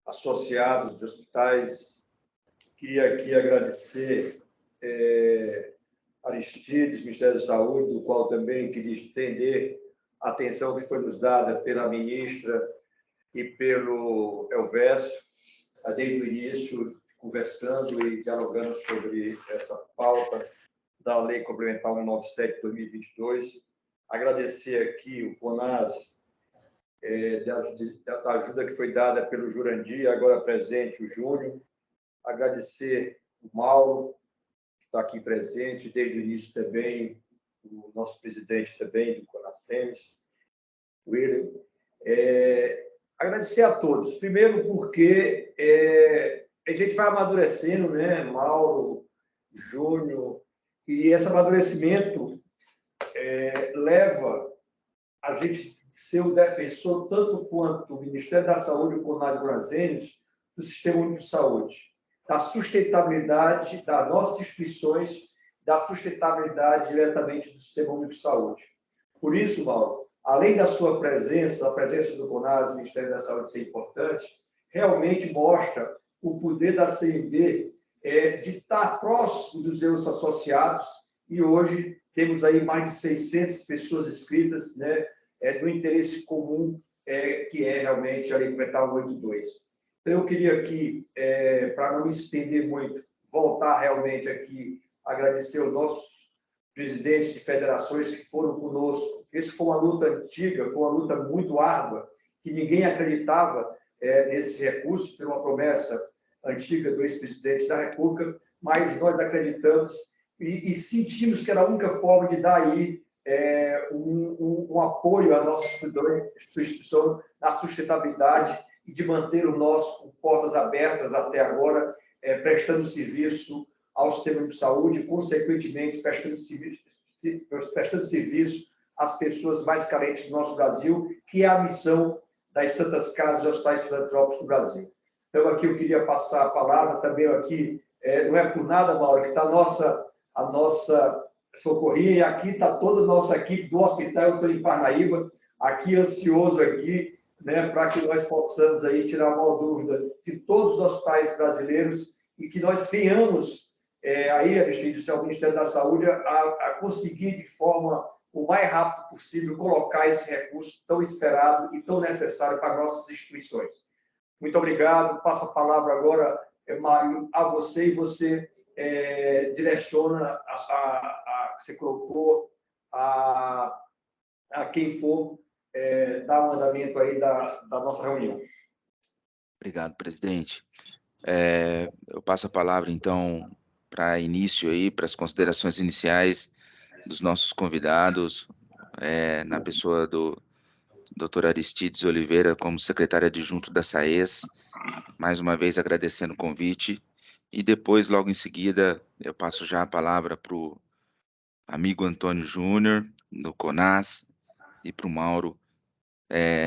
associados de hospitais. Queria aqui agradecer Aristides, Ministério da Saúde, do qual também queria estender a atenção que foi nos dada pela ministra e pelo Elvésio, desde o início, conversando e dialogando sobre essa pauta da Lei Complementar 197 de 2022. Agradecer aqui o CONAS, da ajuda que foi dada pelo Jurandir, agora presente o Júnior. Agradecer o Mauro, que está aqui presente desde o início também, o nosso presidente também do CONASEMES, o William. Agradecer a todos. Primeiro porque a gente vai amadurecendo, né? Mauro, Júnior, e esse amadurecimento leva a gente ser o defensor, tanto quanto o Ministério da Saúde e o CONAS Brasílios, do Sistema Único de Saúde, da sustentabilidade das nossas instituições, da sustentabilidade diretamente do Sistema Único de Saúde. Por isso, Mauro, além da sua presença, a presença do CONAS, do Ministério da Saúde ser importante, realmente mostra o poder da CNB de estar próximo dos seus associados, e hoje temos aí mais de 600 pessoas inscritas, né, do interesse comum, que é realmente a Lei Complementar 182. Então, eu queria aqui, para não me estender muito, voltar realmente aqui, agradecer aos nossos presidentes de federações que foram conosco. Essa foi uma luta antiga, foi uma luta muito árdua, que ninguém acreditava nesse recurso, por uma promessa antiga do ex-presidente da República, mas nós acreditamos e sentimos que era a única forma de dar aí um apoio à nossa instituição na sustentabilidade e de manter o nosso com portas abertas até agora, prestando serviço ao sistema de saúde e, consequentemente, prestando serviço às pessoas mais carentes do nosso Brasil, que é a missão das Santas Casas e Hospitais Filantrópicos do Brasil. Então, aqui eu queria passar a palavra também aqui, não é por nada, Mauro, que está a nossa socorria, e aqui está toda a nossa equipe do hospital, eu estou em Parnaíba, aqui ansioso aqui, né, para que nós possamos aí tirar a maior dúvida de todos os hospitais brasileiros e que nós venhamos aí, Aristides, ao Ministério da Saúde, a conseguir de forma o mais rápido possível colocar esse recurso tão esperado e tão necessário para nossas instituições. Muito obrigado. Passo a palavra agora, Mário, a você, e você direciona você colocou a quem for dar o andamento aí da nossa reunião. Obrigado, presidente. Eu passo a palavra, então, para início aí, para as considerações iniciais dos nossos convidados, na pessoa do Dr. Aristides Oliveira, como secretário adjunto da SAES, mais uma vez agradecendo o convite, e depois, logo em seguida, eu passo já a palavra para o amigo Antônio Júnior, no CONAS, e para o Mauro,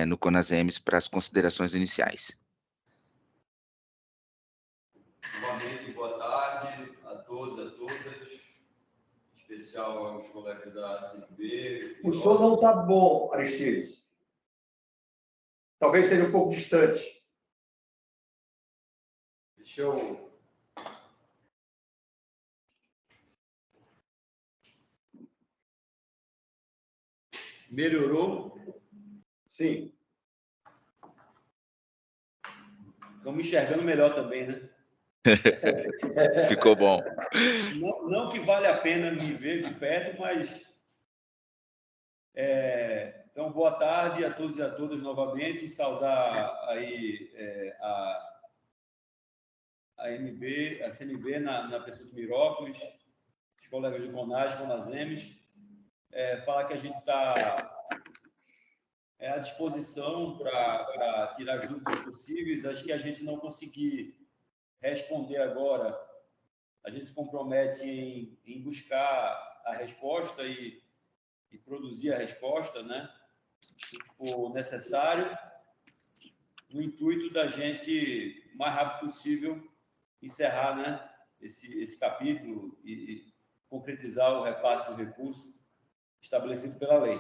no CONASEMES, para as considerações iniciais. Novamente, boa tarde a todos e a todas, em especial aos colegas da CNB. O som não está bom, Aristides. Talvez seja um pouco distante. Deixa eu... Melhorou? Sim. Estão me enxergando melhor também, né? Ficou bom. Não que vale a pena me ver de perto, mas... Então, boa tarde a todos e a todas novamente. Saudar aí a CNB na pessoa de Mirópolis, os colegas do CONAS, CONASEMES. Falar que a gente está à disposição para tirar as dúvidas possíveis. Acho que a gente não conseguir responder agora, a gente se compromete em buscar a resposta e produzir a resposta, né, se for necessário, no intuito da gente, o mais rápido possível, encerrar, né, esse capítulo e concretizar o repasse do recurso estabelecido pela lei.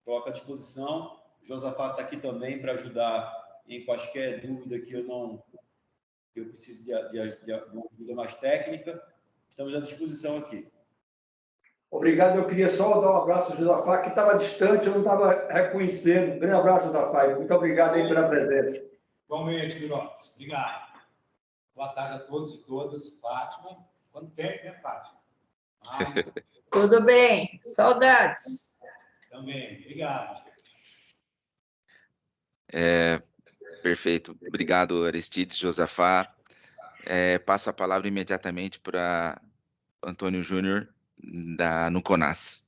Coloco à disposição. O Josafá está aqui também para ajudar em quaisquer dúvida que eu preciso de uma ajuda mais técnica, estamos à disposição aqui. Obrigado. Eu queria só dar um abraço ao Josafá, que estava distante, eu não estava reconhecendo. Um grande abraço, Josafá. Muito obrigado aí pela presença. Igualmente, Mirópolis. Obrigado. Boa tarde a todos e todas. Fátima. Quanto tempo, né, Fátima? Tudo bem. Saudades. Também. Obrigado. Perfeito. Obrigado, Aristides, Josafá. Passo a palavra imediatamente para Antônio Júnior, no CONAS.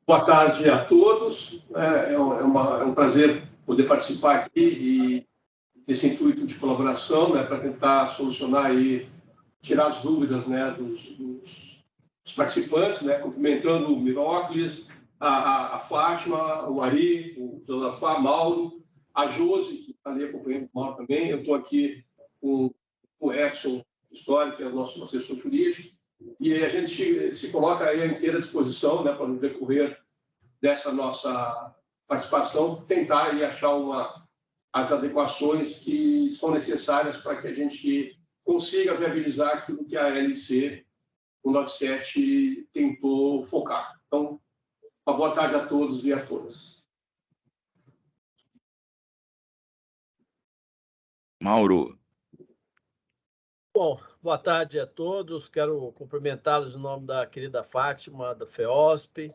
Boa tarde a todos. É um prazer poder participar aqui e desse intuito de colaboração, né, para tentar solucionar e tirar as dúvidas, né, dos participantes, né, cumprimentando o Mirócles, a Fátima, o Ari, o Josafá, Mauro, a Josi, que está ali acompanhando o Mauro também. Eu estou aqui com o Edson História, que é o nosso assessor jurídico, e a gente se coloca aí à inteira disposição, né, para no decorrer dessa nossa participação tentar aí achar as adequações que são necessárias para que a gente consiga viabilizar aquilo que a LC 197 tentou focar. Então, uma boa tarde a todos e a todas. Mauro. Bom, boa tarde a todos. Quero cumprimentá-los em nome da querida Fátima, da FEOSP,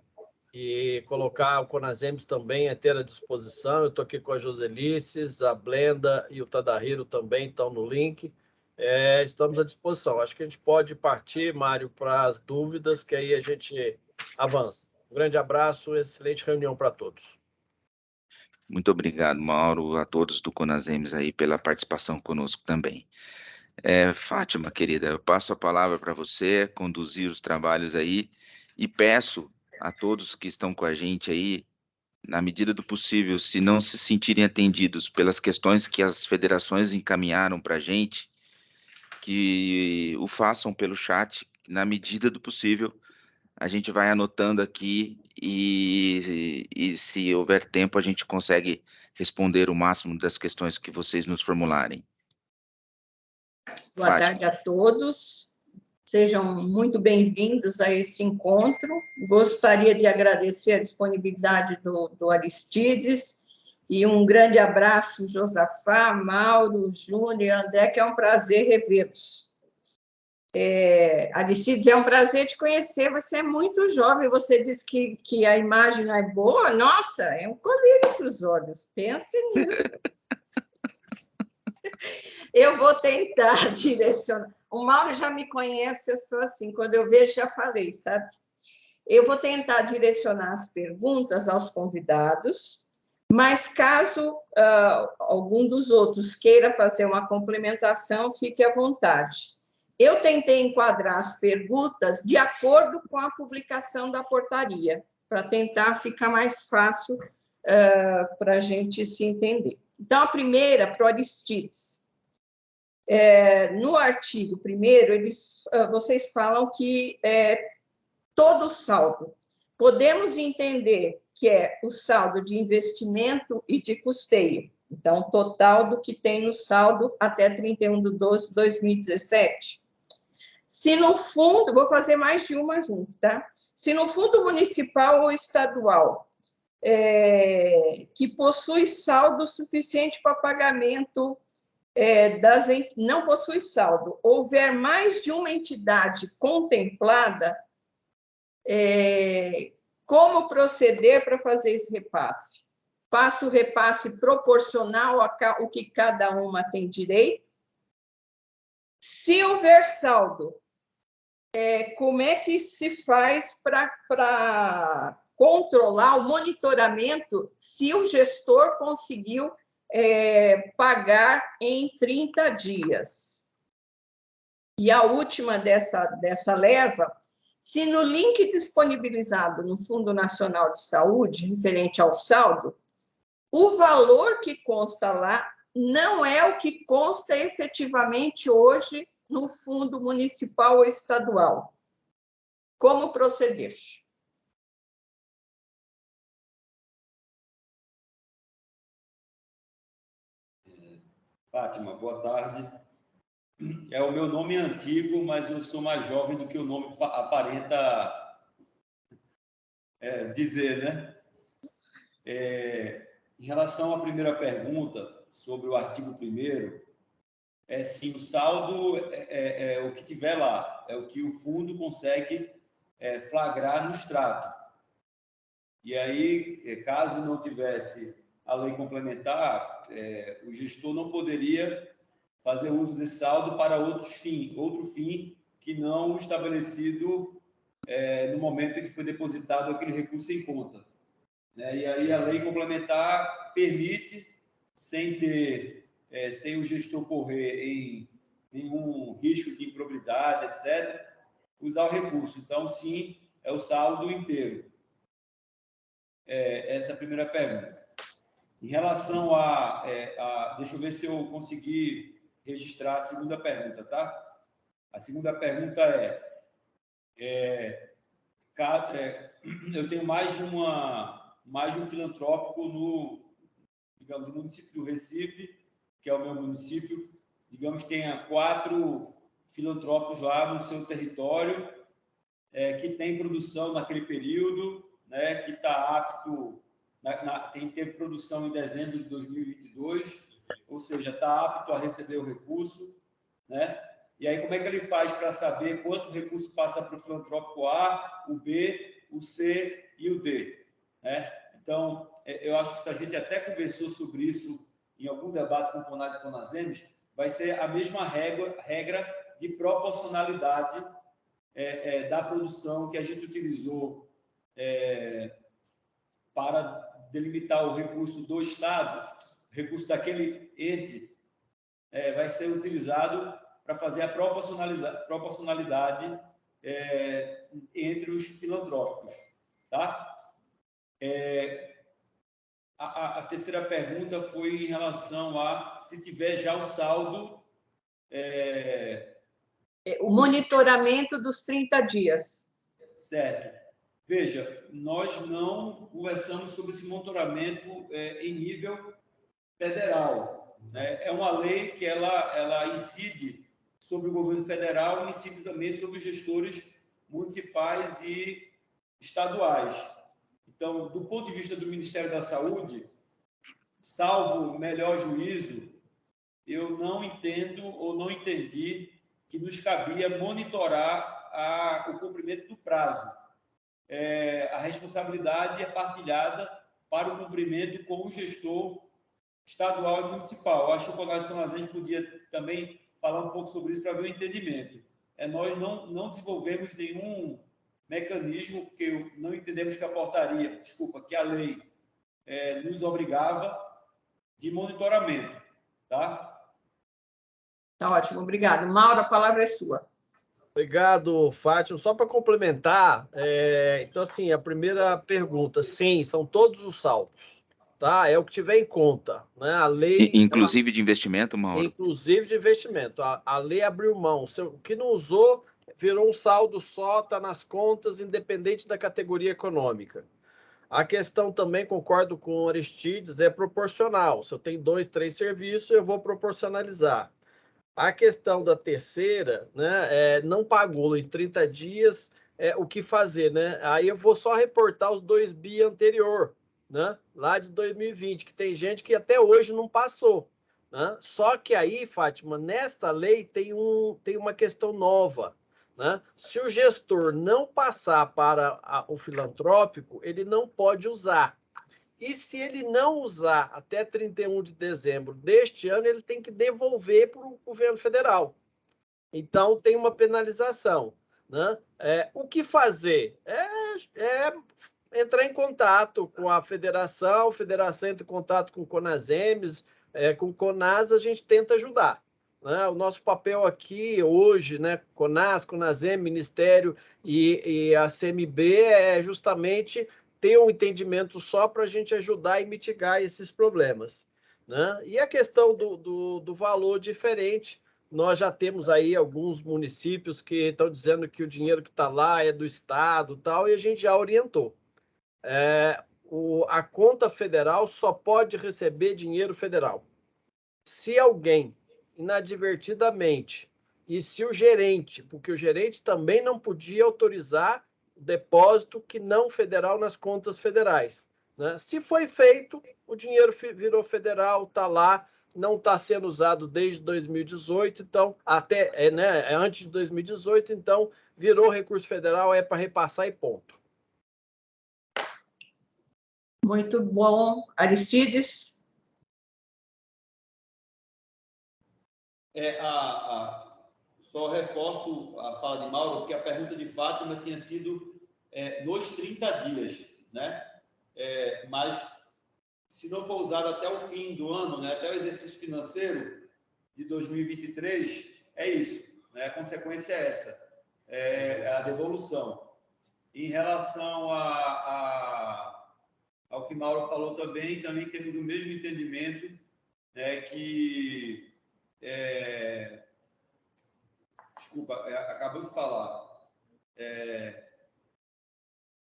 e colocar o Conasems também à inteira disposição. Eu estou aqui com a Joselices, a Blenda e o Tadahiro também estão no link. Estamos à disposição. Acho que a gente pode partir, Mário, para as dúvidas, que aí a gente avança. Um grande abraço, excelente reunião para todos. Muito obrigado, Mauro, a todos do Conasems aí pela participação conosco também. Fátima, querida, eu passo a palavra para você conduzir os trabalhos aí e peço a todos que estão com a gente aí, na medida do possível, se não se sentirem atendidos pelas questões que as federações encaminharam para a gente, que o façam pelo chat, na medida do possível, a gente vai anotando aqui e se houver tempo a gente consegue responder o máximo das questões que vocês nos formularem. Boa tarde a todos. Sejam muito bem-vindos a esse encontro. Gostaria de agradecer a disponibilidade do Aristides e um grande abraço, Josafá, Mauro, Júnior e André, que é um prazer revê-los. Aristides, é um prazer te conhecer. Você é muito jovem, você disse que a imagem não é boa. Nossa, é um colírio para os olhos. Pense nisso. Eu vou tentar direcionar. O Mauro já me conhece, eu sou assim, quando eu vejo, já falei, sabe? Eu vou tentar direcionar as perguntas aos convidados, mas caso algum dos outros queira fazer uma complementação, fique à vontade. Eu tentei enquadrar as perguntas de acordo com a publicação da portaria, para tentar ficar mais fácil para a gente se entender. Então, a primeira, para o Aristides. No artigo 1º, vocês falam que todo saldo. Podemos entender que é o saldo de investimento e de custeio. Então, total do que tem no saldo até 31/12/2017. Se no fundo, vou fazer mais de uma junto, tá? Se no fundo municipal ou estadual, que possui saldo suficiente para pagamento não possui saldo, houver mais de uma entidade contemplada, como proceder para fazer esse repasse? Faço o repasse proporcional ao que cada uma tem direito? Se houver saldo, como é que se faz para controlar o monitoramento se o gestor conseguiu pagar em 30 dias? E a última dessa leva, se no link disponibilizado no Fundo Nacional de Saúde, referente ao saldo, o valor que consta lá não é o que consta efetivamente hoje no Fundo Municipal ou Estadual. Como proceder? Fátima, boa tarde. O meu nome é antigo, mas eu sou mais jovem do que o nome aparenta dizer, né? Em relação à primeira pergunta sobre o artigo 1º, sim, o saldo é o que tiver lá, é o que o fundo consegue flagrar no extrato. E aí, caso não tivesse a lei complementar, o gestor não poderia fazer uso desse saldo para outro fim que não o estabelecido no momento em que foi depositado aquele recurso em conta. E aí a lei complementar permite, sem o gestor correr em nenhum risco de improbidade, etc., usar o recurso. Então, sim, é o saldo inteiro. Essa é a primeira pergunta. Em relação deixa eu ver se eu consegui registrar a segunda pergunta, tá? A segunda pergunta eu tenho mais de um filantrópico no município do Recife, que é o meu município. Digamos que tenha 4 filantrópicos lá no seu território, que tem produção naquele período, né, que está apto, teve produção em dezembro de 2022, ou seja, está apto a receber o recurso, né? E aí, como é que ele faz para saber quanto recurso passa para o filantrópico A, o B, o C e o D, né? Então, eu acho que se a gente até conversou sobre isso em algum debate com o CONAS e CONASEMES, vai ser a mesma regra de proporcionalidade da produção que a gente utilizou para delimitar o recurso do Estado, o recurso daquele ente, vai ser utilizado para fazer a proporcionalidade entre os filantrópicos, tá? A terceira pergunta foi em relação a se tiver já o saldo... O monitoramento dos 30 dias. Certo. Veja, nós não conversamos sobre esse monitoramento em nível federal, né? É uma lei que ela incide sobre o governo federal e incide também sobre os gestores municipais e estaduais. Então, do ponto de vista do Ministério da Saúde, salvo melhor juízo, eu não entendo ou não entendi que nos cabia monitorar o cumprimento do prazo. A responsabilidade é partilhada para o cumprimento com o gestor estadual e municipal. Eu acho que o CONAS e CONASEMES podia também falar um pouco sobre isso para ver o entendimento. Nós não desenvolvemos nenhum mecanismo, porque não entendemos que que a lei nos obrigava de monitoramento, tá? Tá ótimo, obrigado. Mauro, a palavra é sua. Obrigado, Fátima. Só para complementar, então, assim, a primeira pergunta, sim, são todos os saldos, tá? É o que tiver em conta, né? A lei... Inclusive de investimento, Mauro? Inclusive de investimento. A lei abriu mão. O que não usou, virou um saldo só, está nas contas, independente da categoria econômica. A questão também, concordo com o Aristides, é proporcional. Se eu tenho 2, 3 serviços, eu vou proporcionalizar. A questão da terceira, né, não pagou em 30 dias, o que fazer, né? Aí eu vou só reportar os 2 bi anterior, né, lá de 2020, que tem gente que até hoje não passou, né? Só que aí, Fátima, nesta lei tem uma questão nova, né? Se o gestor não passar para o filantrópico, ele não pode usar. E se ele não usar até 31 de dezembro deste ano, ele tem que devolver para o governo federal. Então, tem uma penalização, né? O que fazer? Entrar em contato com a federação entra em contato com o CONASEMES, com o CONAS, a gente tenta ajudar, né? O nosso papel aqui hoje, né, CONAS, CONASEMES, Ministério e a CMB é justamente ter um entendimento só para a gente ajudar e mitigar esses problemas, né? E a questão do valor diferente, nós já temos aí alguns municípios que estão dizendo que o dinheiro que está lá é do Estado tal, e a gente já orientou. A conta federal só pode receber dinheiro federal. se alguém inadvertidamente, e se o gerente, porque o gerente também não podia autorizar depósito que não federal nas contas federais, né? Se foi feito, o dinheiro virou federal, está lá, não está sendo usado desde 2018, então, até né, antes de 2018, então, virou recurso federal, é para repassar e ponto. Muito bom. Aristides? Só reforço a fala de Mauro, porque a pergunta de Fátima tinha sido nos 30 dias, né? Mas, se não for usado até o fim do ano, né, até o exercício financeiro de 2023, é isso, né? A consequência é essa, a devolução. Em relação ao que Mauro falou também temos o mesmo entendimento, né, que... Desculpa, acabou de falar.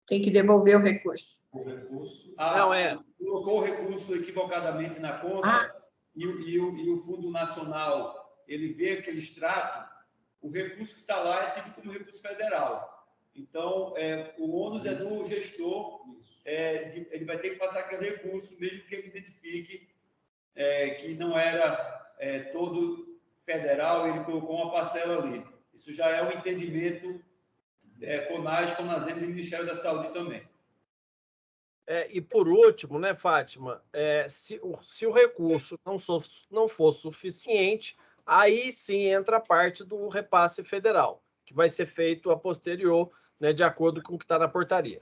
Tem que devolver o recurso. O recurso. Colocou o recurso equivocadamente na conta e o Fundo Nacional, ele vê aquele extrato, o recurso que está lá é tido como recurso federal. Então, o ônus é do gestor, ele vai ter que passar aquele recurso, mesmo que ele identifique que não era todo federal, ele colocou uma parcela ali. Isso já é um entendimento CONAS, CONASEMS e Ministério da Saúde também. E por último, né, Fátima, se o recurso não for suficiente, aí sim entra a parte do repasse federal, que vai ser feito a posterior, né, de acordo com o que está na portaria.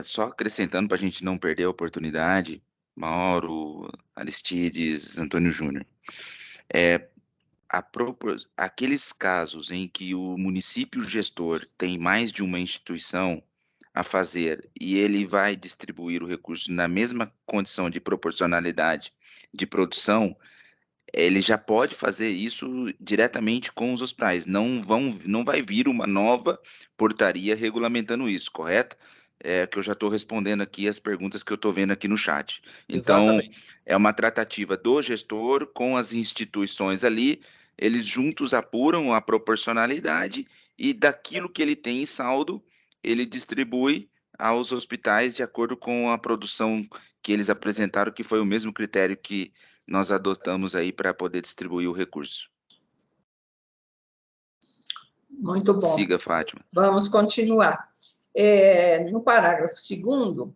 Só acrescentando para a gente não perder a oportunidade, Mauro, Aristides, Antônio Júnior, aqueles casos em que o município gestor tem mais de uma instituição a fazer e ele vai distribuir o recurso na mesma condição de proporcionalidade de produção, ele já pode fazer isso diretamente com os hospitais. Não vai vir uma nova portaria regulamentando isso, correto? Que eu já estou respondendo aqui as perguntas que eu estou vendo aqui no chat. Então, exatamente. É uma tratativa do gestor com as instituições ali, eles juntos apuram a proporcionalidade e daquilo que ele tem em saldo, ele distribui aos hospitais de acordo com a produção que eles apresentaram, que foi o mesmo critério que nós adotamos aí para poder distribuir o recurso. Muito bom. Siga, Fátima. Vamos continuar. No parágrafo 2º,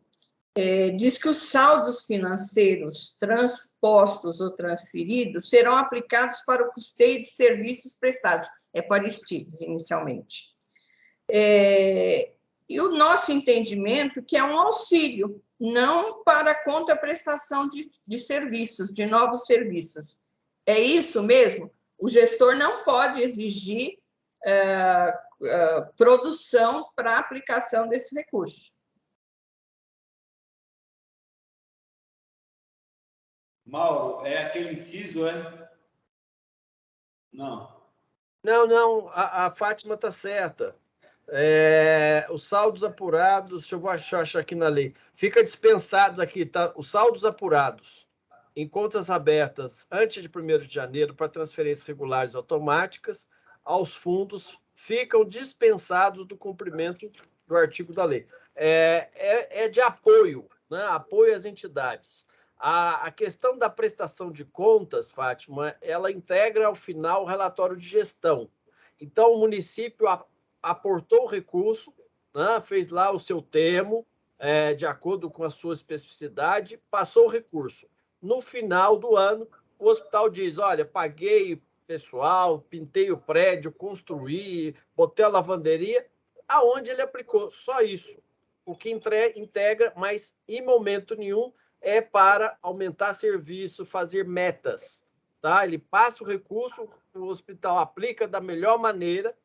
diz que os saldos financeiros transpostos ou transferidos serão aplicados para o custeio de serviços prestados. Para Aristides, inicialmente. E o nosso entendimento que é um auxílio, não para a contraprestação de serviços, de novos serviços. É isso mesmo? O gestor não pode exigir produção para a aplicação desse recurso. Mauro, é aquele inciso, Não. Não, a Fátima está certa. Os saldos apurados, deixa eu achar aqui na lei, fica dispensados aqui, tá? Os saldos apurados em contas abertas antes de 1º de janeiro para transferências regulares automáticas aos fundos ficam dispensados do cumprimento do artigo da lei. É de apoio, né? Apoio às entidades. A questão da prestação de contas, Fátima, ela integra ao final o relatório de gestão. Então, o município aportou o recurso, né, fez lá o seu termo, de acordo com a sua especificidade, passou o recurso. No final do ano, o hospital diz, olha, paguei pessoal, pintei o prédio, construí, botei a lavanderia, aonde ele aplicou, só isso. O que integra, mas em momento nenhum é para aumentar serviço, fazer metas. Tá? Ele passa o recurso, o hospital aplica da melhor maneira,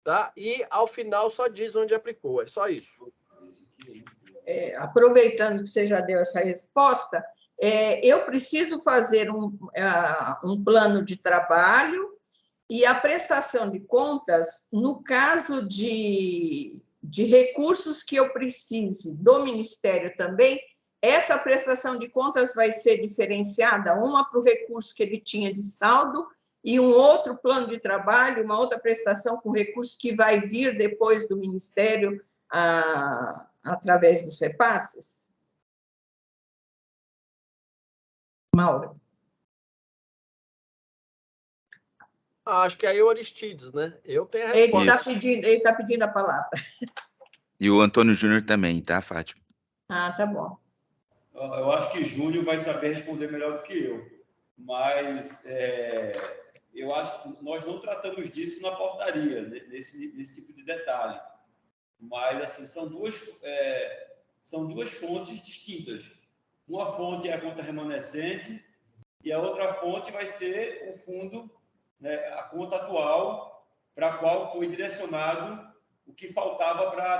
tá? E, ao final, só diz onde aplicou. É só isso. Aproveitando que você já deu essa resposta, eu preciso fazer um plano de trabalho e a prestação de contas, no caso de recursos que eu precise do Ministério também, essa prestação de contas vai ser diferenciada, uma para o recurso que ele tinha de saldo e um outro plano de trabalho, uma outra prestação com recurso que vai vir depois do Ministério através dos repasses? Mauro. Acho que aí é o Aristides, né? Eu tenho a resposta. Ele está pedindo a palavra. E o Antônio Júnior também, tá, Fátima? Ah, tá bom. Eu acho que Júnior vai saber responder melhor do que eu, mas eu acho que nós não tratamos disso na portaria, nesse tipo de detalhe. Mas, assim, são duas fontes distintas. Uma fonte é a conta remanescente e a outra fonte vai ser o fundo, né, a conta atual para a qual foi direcionado o que faltava para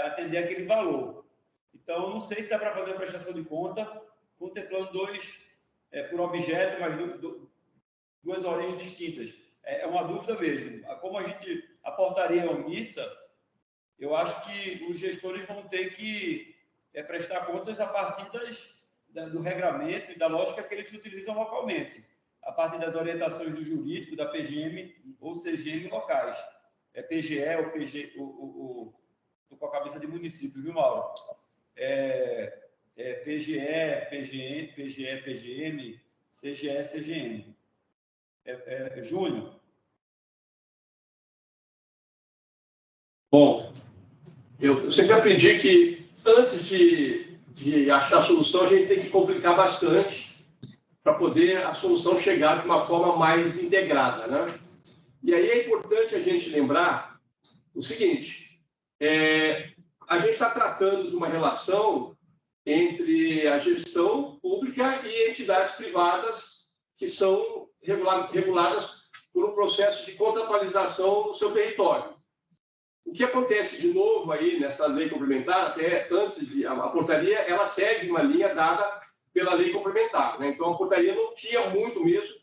atender aquele valor. Então, não sei se dá para fazer a prestação de conta contemplando dois por objeto, mas duas origens distintas. É uma dúvida mesmo. Como a portaria é omissa, eu acho que os gestores vão ter que prestar contas a partir do regramento e da lógica que eles utilizam localmente, a partir das orientações do jurídico, da PGM ou CGM locais. PGE ou PG, estou com a cabeça de município, viu, Mauro? PGE, PGM, CGE, CGM. Júnior? Bom, eu sempre aprendi que antes de achar a solução, a gente tem que complicar bastante para poder a solução chegar de uma forma mais integrada, né? E aí é importante a gente lembrar o seguinte, a gente está tratando de uma relação entre a gestão pública e entidades privadas que são reguladas por um processo de contratualização no seu território. O que acontece de novo aí nessa lei complementar, até antes a portaria, ela segue uma linha dada pela lei complementar, né? Então, a portaria não tinha muito mesmo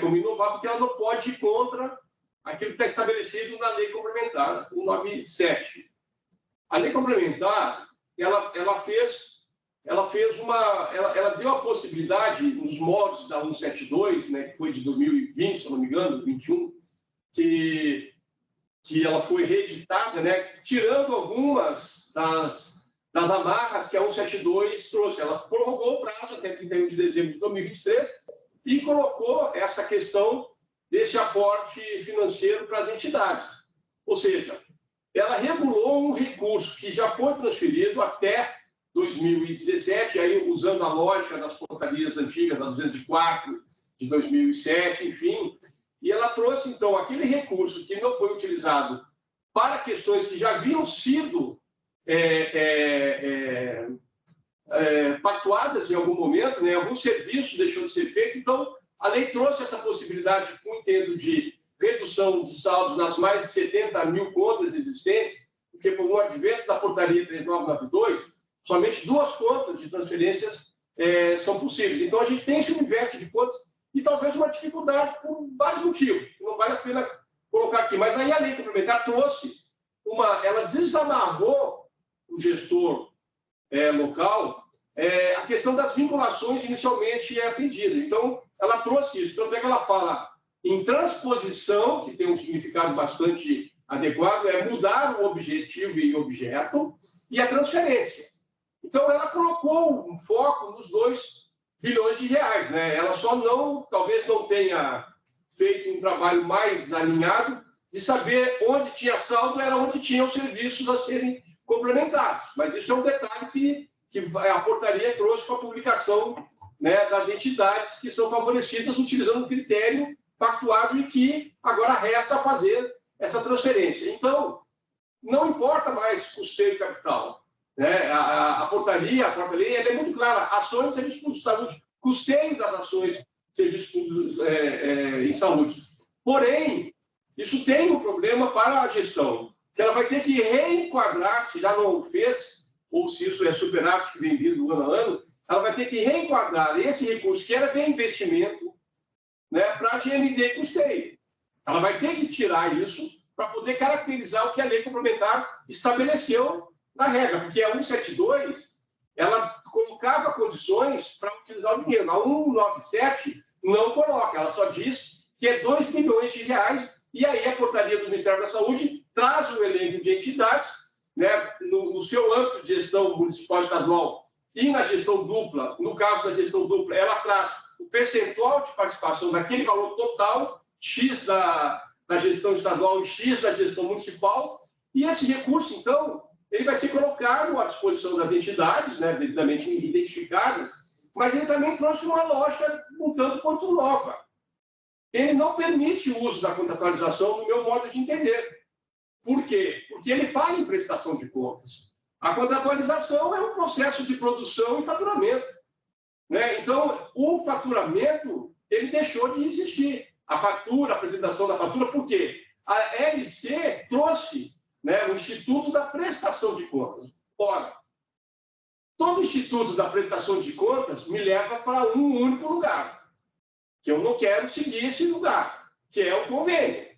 como inovar, porque ela não pode ir contra aquilo que está estabelecido na lei complementar, 197. A lei complementar, ela deu a possibilidade, nos moldes da 172, né, que foi de 2020, se não me engano, 2021, que ela foi reeditada, né, tirando algumas das amarras que a 172 trouxe. Ela prorrogou o prazo até 31 de dezembro de 2023 e colocou essa questão desse aporte financeiro para as entidades. Ou seja, ela regulou um recurso que já foi transferido até 2017, aí usando a lógica das portarias antigas, da 204 de 2007, enfim, e ela trouxe, então, aquele recurso que não foi utilizado para questões que já haviam sido pactuadas em algum momento, né? Algum serviço deixou de ser feito, então a lei trouxe essa possibilidade com o intento de redução de saldos nas mais de 70 mil contas existentes, porque com o advento da portaria 3992, somente 2 contas de transferências são possíveis. Então, a gente tem esse universo de contas e talvez uma dificuldade por vários motivos, que não vale a pena colocar aqui. Mas aí a lei complementar trouxe ela desamarrou o gestor local a questão das vinculações inicialmente atendidas. Então, ela trouxe isso. Tanto é que ela fala em transposição, que tem um significado bastante adequado, mudar o objetivo e objeto, e a transferência. Então, ela colocou um foco nos 2 bilhões de reais, né? Ela só talvez não tenha feito um trabalho mais alinhado de saber onde tinha saldo, era onde tinham serviços a serem complementados. Mas isso é um detalhe que a portaria trouxe com a publicação, né, das entidades que são favorecidas utilizando um critério pactuado e que agora resta fazer essa transferência. Então, não importa mais custeio de capital, né? A portaria, a própria lei, ela é muito clara. Ações de serviços públicos de saúde, custeio das ações de serviços públicos em saúde. Porém, isso tem um problema para a gestão, que ela vai ter que reenquadrar, se já não fez, ou se isso é superávit que vem vindo ano a ano, ela vai ter que reenquadrar esse recurso que era de investimento, né, para GND e custeio. Ela vai ter que tirar isso para poder caracterizar o que a lei complementar estabeleceu na regra, porque a 172, ela colocava condições para utilizar o dinheiro. A 197 não coloca, ela só diz que é 2 milhões de reais, e aí a portaria do Ministério da Saúde traz o elenco de entidades, né, no seu âmbito de gestão municipal e estadual e na gestão dupla. No caso da gestão dupla, ela traz o percentual de participação daquele valor total, X da gestão estadual e X da gestão municipal, e esse recurso, então, ele vai ser colocado à disposição das entidades, né, devidamente identificadas, mas ele também trouxe uma lógica um tanto quanto nova. Ele não permite o uso da contratualização, no meu modo de entender. Por quê? Porque ele fala em prestação de contas. A contratualização é um processo de produção e faturamento, né? Então, o faturamento, ele deixou de existir. A fatura, a apresentação da fatura, por quê? A LC trouxe, né, o Instituto da Prestação de Contas. Ora, todo Instituto da Prestação de Contas me leva para um único lugar, que eu não quero seguir esse lugar, que é o convênio.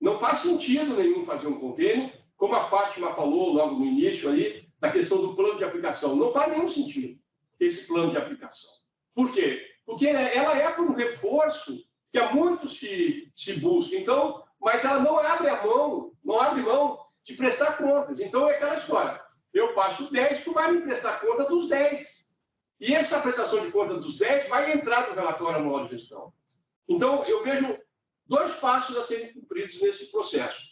Não faz sentido nenhum fazer um convênio, como a Fátima falou logo no início ali, da questão do plano de aplicação. Não faz nenhum sentido esse plano de aplicação. Por quê? Porque ela é por um reforço que há muitos se busca. Então, mas ela não abre mão de prestar contas. Então, é aquela história. Eu passo 10, tu vai me prestar conta dos 10. E essa prestação de conta dos 10 vai entrar no relatório anual de gestão. Então, eu vejo 2 passos a serem cumpridos nesse processo.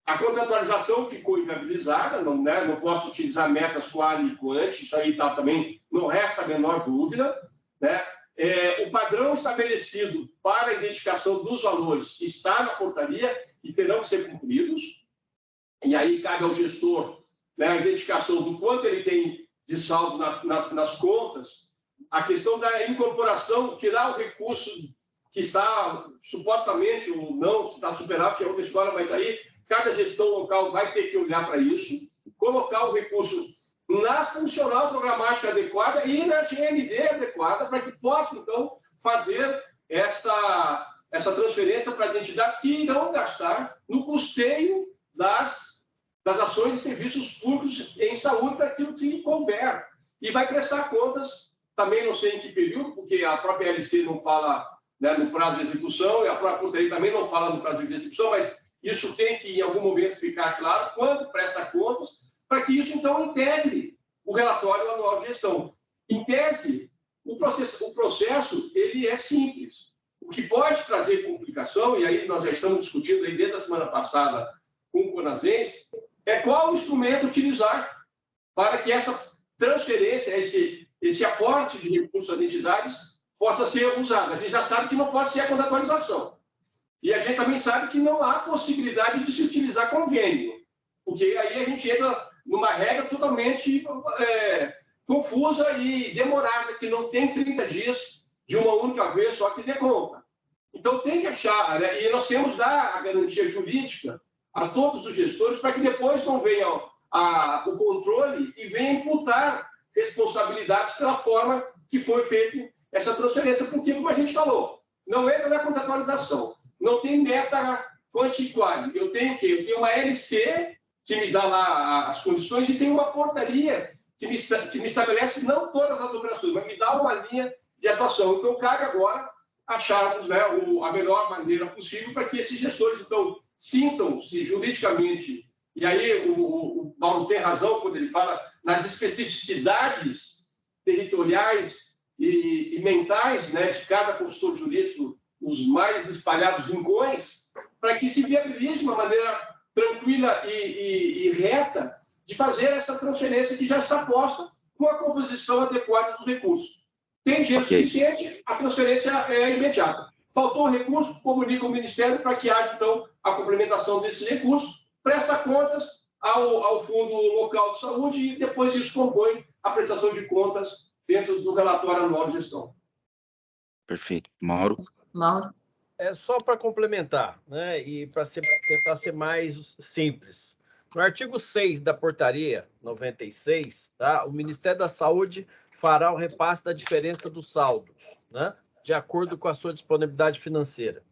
A contratualização ficou inviabilizada, não posso utilizar metas quali e quanti, isso aí tá, também não resta a menor dúvida, né? O padrão estabelecido para a identificação dos valores está na portaria e terão que ser cumpridos. E aí cabe ao gestor, né, a identificação do quanto ele tem de saldo nas contas, a questão da incorporação, tirar o recurso que está supostamente ou não, se está superávit, é outra história, mas aí cada gestão local vai ter que olhar para isso, colocar o recurso na funcional programática adequada e na GND adequada para que possa, então, fazer essa transferência para as entidades que irão gastar no custeio das ações e serviços públicos em saúde daquilo que couber. E vai prestar contas, também não sei em que período, porque a própria LC não fala, né, no prazo de execução, e a própria portaria também não fala no prazo de execução, mas isso tem que, em algum momento, ficar claro quando presta contas, para que isso, então, integre o relatório anual de gestão. Em tese, o processo ele é simples. O que pode trazer complicação, e aí nós já estamos discutindo aí desde a semana passada com o CONASEMS, é qual instrumento utilizar para que essa transferência, esse aporte de recursos às entidades possa ser usado. A gente já sabe que não pode ser a contratualização. E a gente também sabe que não há possibilidade de se utilizar convênio, porque aí a gente entra numa regra totalmente confusa e demorada, que não tem 30 dias de uma única vez só que dê conta. Então, tem que achar, né? E nós temos que dar a garantia jurídica a todos os gestores para que depois não venha o controle e venha imputar responsabilidades pela forma que foi feita essa transferência, porque, como a gente falou, não entra na contratualização. Não tem meta quanti-quali. Eu tenho o quê? Eu tenho uma LC que me dá lá as condições e tem uma portaria que me estabelece não todas as operações, mas me dá uma linha de atuação. Então, cabe agora acharmos, né, a melhor maneira possível para que esses gestores, então, sintam-se juridicamente. E aí o Mauro tem razão quando ele fala nas especificidades territoriais e mentais, né, de cada consultor jurídico, os mais espalhados rincões, para que se viabilize uma maneira tranquila e reta de fazer essa transferência que já está posta com a composição adequada dos recursos. Tem dinheiro suficiente, a transferência é imediata. Faltou recurso, comunica o Ministério para que haja, então, a complementação desse recurso, presta contas ao Fundo Local de Saúde e depois isso compõe a prestação de contas dentro do relatório anual de gestão. Perfeito. Mauro? Mauro? É só para complementar, né, e para tentar ser mais simples. No artigo 6 da portaria 96, tá, o Ministério da Saúde fará o repasse da diferença dos saldos, né, de acordo com a sua disponibilidade financeira.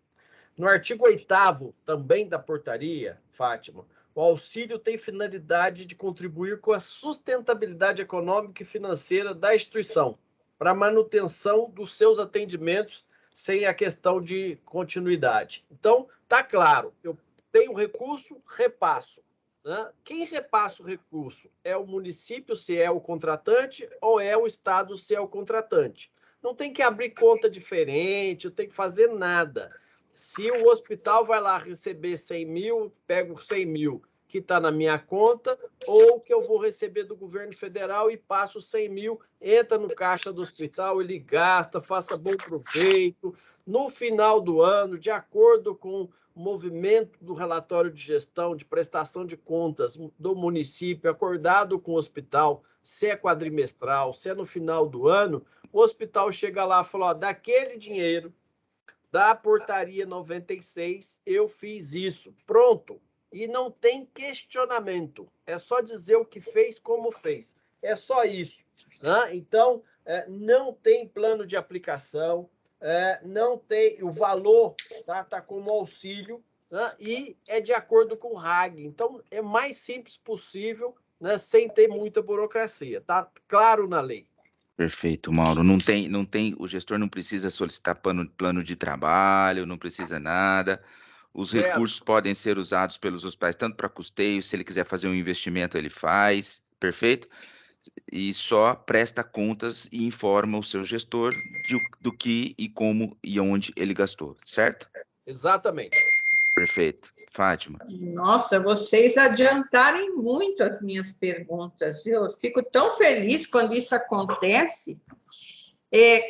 No artigo 8º também da portaria, Fátima, O auxílio tem finalidade de contribuir com a sustentabilidade econômica e financeira da instituição, para a manutenção dos seus atendimentos sem a questão de continuidade. Então, está claro, eu tenho recurso, repasso. Né? Quem repassa o recurso é o município, se é o contratante, ou é o Estado, se é o contratante. Não tem que abrir conta diferente, não tem que fazer nada. Se o hospital vai lá receber 100 mil, pego 100 mil que está na minha conta, ou que eu vou receber do governo federal e passo 100 mil, entra no caixa do hospital, ele gasta, faça bom proveito. No final do ano, de acordo com o movimento do relatório de gestão, de prestação de contas do município, acordado com o hospital, se é quadrimestral, se é no final do ano, o hospital chega lá e fala, ó, daquele dinheiro da portaria 96, eu fiz isso. Pronto. E não tem questionamento. É só dizer o que fez, como fez. É só isso. Né? Então, não tem plano de aplicação, não tem o valor, tá como auxílio, né? E é de acordo com o RAG. Então, é mais simples possível, né? Sem ter muita burocracia. Tá claro na lei. Perfeito, Mauro. Não tem, o gestor não precisa solicitar plano de trabalho, não precisa nada. Os recursos podem ser usados pelos hospitais tanto para custeio, se ele quiser fazer um investimento, ele faz, perfeito? E só presta contas e informa o seu gestor do que e como e onde ele gastou, certo? Exatamente. Perfeito. Fátima. Nossa, vocês adiantaram muito as minhas perguntas. Eu fico tão feliz quando isso acontece.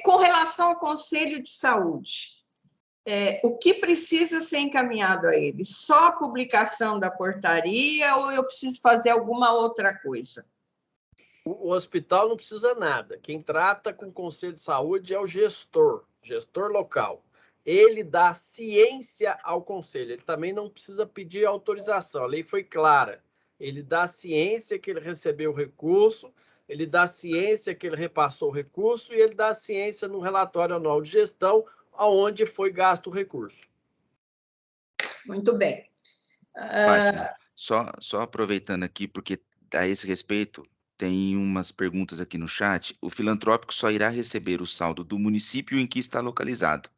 Com relação ao Conselho de Saúde, o que precisa ser encaminhado a ele? Só a publicação da portaria ou eu preciso fazer alguma outra coisa? O hospital não precisa nada. Quem trata com o Conselho de Saúde é o gestor local. Ele dá ciência ao conselho. Ele também não precisa pedir autorização. A lei foi clara. Ele dá ciência que ele recebeu o recurso, ele dá ciência que ele repassou o recurso e ele dá ciência no relatório anual de gestão aonde foi gasto o recurso. Muito bem. Só aproveitando aqui, porque a esse respeito, tem umas perguntas aqui no chat. O filantrópico só irá receber o saldo do município em que está localizado.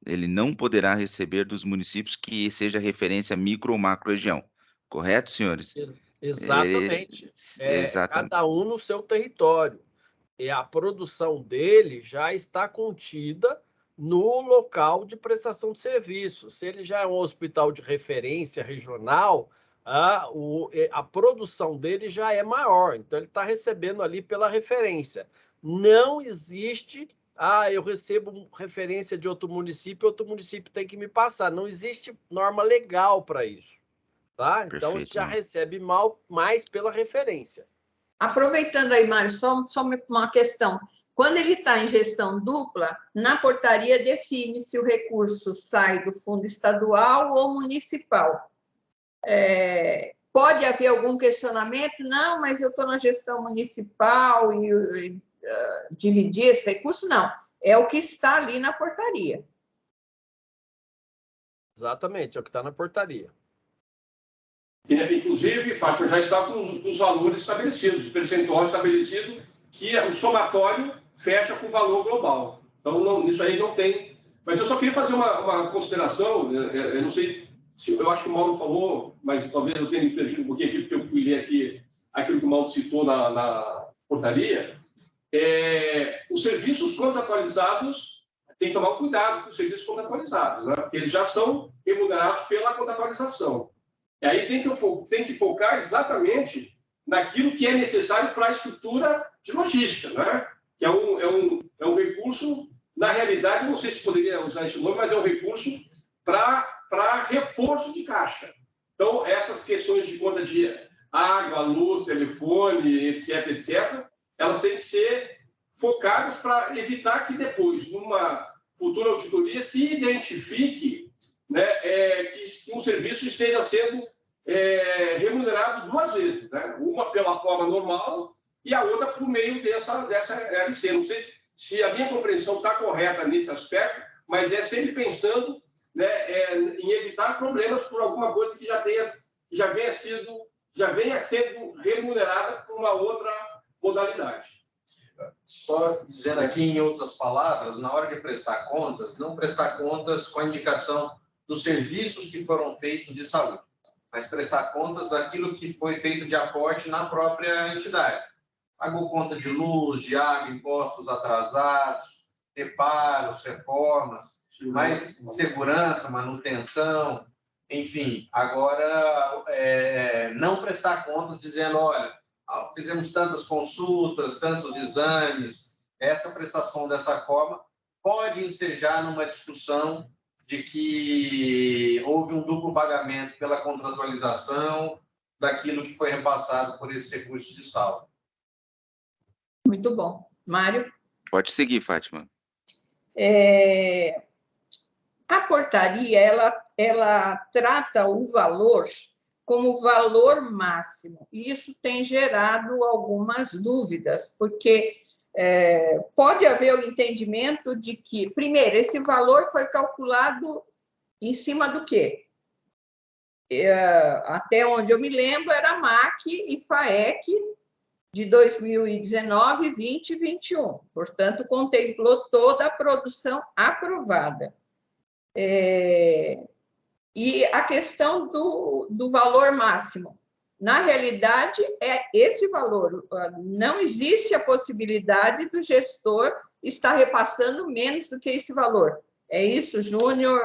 Ele não poderá receber dos municípios que seja referência micro ou macro região. Correto, senhores? Exatamente. Exatamente. Cada um no seu território. E a produção dele já está contida no local de prestação de serviço. Se ele já é um hospital de referência regional, a produção dele já é maior. Então, ele está recebendo ali pela referência. Não existe... eu recebo referência de outro município tem que me passar. Não existe norma legal para isso. Tá? Então, Perfeito. já recebe mais pela referência. Aproveitando aí, Mário, só uma questão. Quando ele está em gestão dupla, na portaria define se o recurso sai do fundo estadual ou municipal. Pode haver algum questionamento? Não, mas eu estou na gestão municipal e dividir esse recurso? Não. É o que está ali na portaria. Exatamente, é o que está na portaria. Inclusive, Fátima, já está com os valores estabelecidos, o percentual estabelecido, que o somatório fecha com o valor global. Então, isso aí não tem... Mas eu só queria fazer uma consideração, eu não sei se... Eu acho que o Mauro falou, mas talvez eu tenha me perdido um pouquinho aqui, porque eu fui ler aqui aquilo que o Mauro citou na portaria. Os serviços contratualizados, tem que tomar cuidado com os serviços contratualizados, né? Porque eles já são remunerados pela contratualização. E aí tem que focar exatamente naquilo que é necessário para a estrutura de logística, né? Que é um recurso, na realidade, não sei se poderia usar esse nome, mas é um recurso para reforço de caixa. Então, essas questões de conta de água, luz, telefone, etc., elas têm que ser focadas para evitar que depois, numa futura auditoria, se identifique, né, que um serviço esteja sendo remunerado duas vezes, né? Uma pela forma normal e a outra por meio dessa LC. Não sei se a minha compreensão está correta nesse aspecto, mas é sempre pensando, né, em evitar problemas por alguma coisa que que já venha sendo remunerada por uma outra modalidade. Só dizendo aqui em outras palavras, na hora de prestar contas, não prestar contas com a indicação dos serviços que foram feitos de saúde, mas prestar contas daquilo que foi feito de aporte na própria entidade. Pagou conta de luz, de água, impostos atrasados, reparos, reformas, mais segurança, manutenção, enfim. Agora, não prestar contas dizendo, olha, fizemos tantas consultas, tantos exames, essa prestação dessa forma pode ensejar numa discussão de que houve um duplo pagamento pela contratualização daquilo que foi repassado por esses recursos de saldo. Muito bom. Mário? Pode seguir, Fátima. A portaria, ela trata o valor como valor máximo, e isso tem gerado algumas dúvidas, porque pode haver o entendimento de que, primeiro, esse valor foi calculado em cima do quê? Até onde eu me lembro, era MAC e FAEC de 2019, 20 e 21. Portanto, contemplou toda a produção aprovada. E a questão do valor máximo. Na realidade, é esse valor. Não existe a possibilidade do gestor estar repassando menos do que esse valor. É isso, Júnior?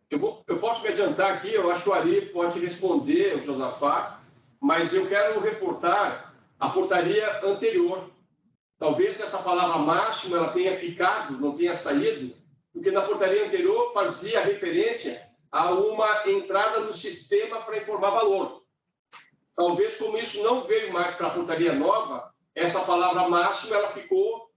Eu posso me adiantar aqui, eu acho que o Ari pode responder, o Josafá, mas eu quero reportar a portaria anterior. Talvez essa palavra máximo ela tenha ficado, não tenha saído, porque na portaria anterior fazia referência a uma entrada no sistema para informar valor. Talvez, como isso não veio mais para a portaria nova, essa palavra máximo ela ficou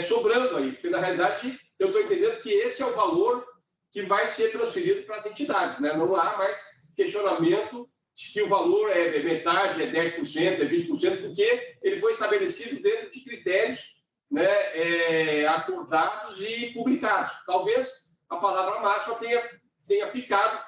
sobrando aí, porque na realidade eu estou entendendo que esse é o valor que vai ser transferido para as entidades, né? Não há mais questionamento de que o valor é metade, é 10%, é 20%, porque ele foi estabelecido dentro de critérios, né, acordados e publicados. Talvez a palavra máxima tenha ficado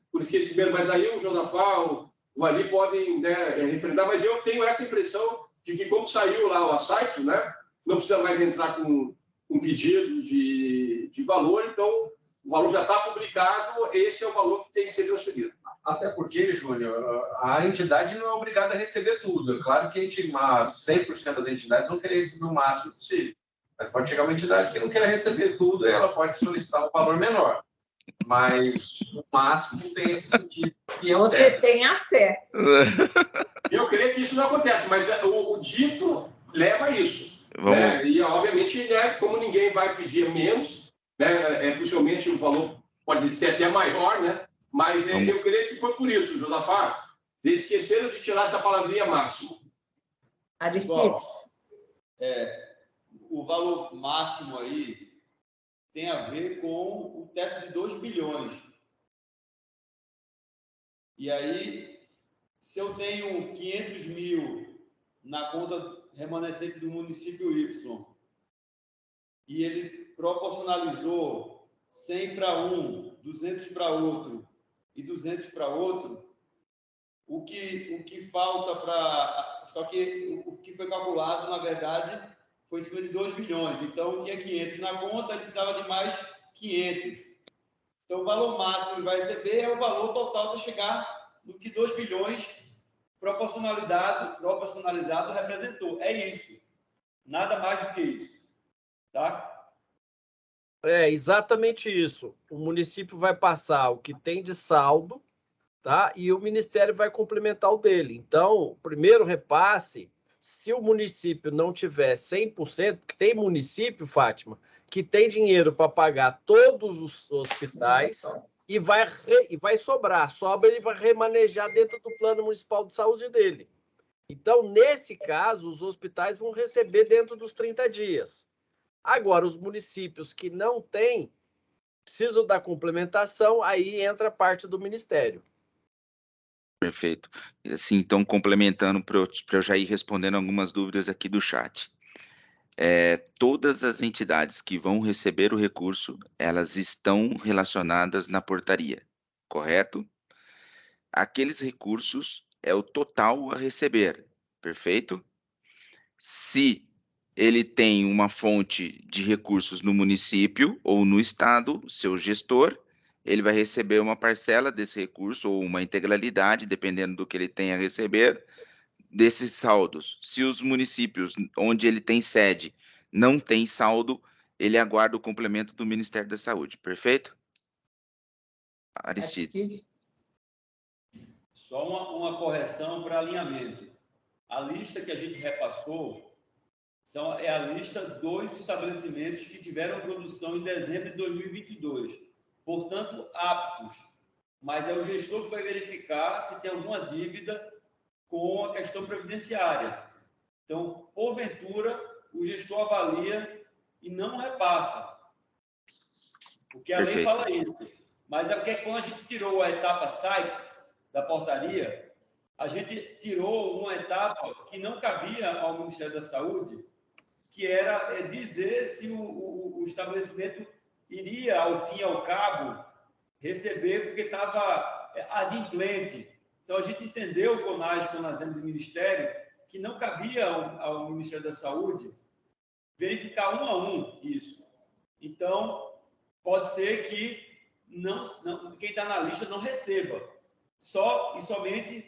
por esquecimento, mas aí o Josafá, o Ali podem, né, referendar, mas eu tenho essa impressão de que, como saiu lá o assaito, né, não precisa mais entrar com um pedido de valor, então o valor já está publicado, esse é o valor que tem que ser transferido. Até porque, Júnior, a entidade não é obrigada a receber tudo. É claro que 100% das entidades vão querer receber o máximo possível. Mas pode chegar uma entidade que não queira receber tudo e ela pode solicitar um valor menor. Mas o máximo tem esse sentido. E você tem a fé. Eu creio que isso não acontece, mas o dito leva a isso. Né? E, obviamente, né, como ninguém vai pedir menos, né, possivelmente o valor pode ser até maior, né? Mas eu creio que foi por isso, Josafá, de esqueceram de tirar essa palavrinha máximo. Aristides. O valor máximo aí tem a ver com o teto de 2 bilhões. E aí, se eu tenho 500 mil na conta remanescente do município Y e ele proporcionalizou 100 para um, 200 para outro e 200 para outro, o que falta para... Só que o que foi calculado, na verdade, foi em cima de 2 bilhões. Então, tinha 500 na conta e precisava de mais 500. Então, o valor máximo que ele vai receber é o valor total de chegar no que 2 bilhões proporcionalizado representou. É isso. Nada mais do que isso. Tá? É exatamente isso. O município vai passar o que tem de saldo, tá? E o Ministério vai complementar o dele. Então, o primeiro repasse, se o município não tiver 100%, porque tem município, Fátima, que tem dinheiro para pagar todos os hospitais e vai sobrar. Sobra, ele vai remanejar dentro do Plano Municipal de Saúde dele. Então, nesse caso, os hospitais vão receber dentro dos 30 dias. Agora, os municípios que não têm, precisam da complementação, aí entra a parte do Ministério. Perfeito. Assim, então, complementando para eu já ir respondendo algumas dúvidas aqui do chat. todas as entidades que vão receber o recurso, elas estão relacionadas na portaria, correto? Aqueles recursos é o total a receber, perfeito? Se ele tem uma fonte de recursos no município ou no estado, seu gestor, ele vai receber uma parcela desse recurso ou uma integralidade, dependendo do que ele tem a receber, desses saldos. Se os municípios onde ele tem sede não tem saldo, ele aguarda o complemento do Ministério da Saúde, perfeito? Aristides. Só uma correção para alinhamento. A lista que a gente repassou é a lista dos estabelecimentos que tiveram produção em dezembro de 2022, portanto, aptos. Mas é o gestor que vai verificar se tem alguma dívida com a questão previdenciária. Então, porventura, o gestor avalia e não repassa. Porque a lei fala isso. Mas é porque quando a gente tirou a etapa sites da portaria, a gente tirou uma etapa que não cabia ao Ministério da Saúde, que era dizer se o estabelecimento iria, ao fim e ao cabo, receber, porque estava adimplente. Então, a gente entendeu, CONAS, CONASEMS e Ministério, que não cabia ao Ministério da Saúde verificar um a um isso. Então, pode ser que quem está na lista não receba. Somente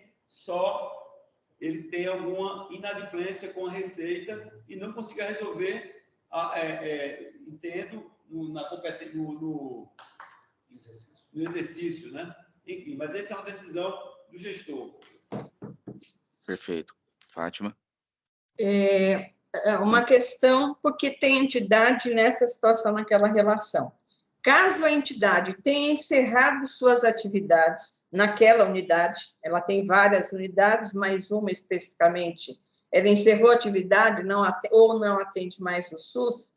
ele tem alguma inadimplência com a Receita e não consiga resolver, entendo, no exercício, né? Enfim, mas essa é uma decisão do gestor. Perfeito. Fátima? Uma questão, porque tem entidade nessa situação, naquela relação. Caso a entidade tenha encerrado suas atividades naquela unidade, ela tem várias unidades, mas uma especificamente, ela encerrou a atividade ou não atende mais o SUS,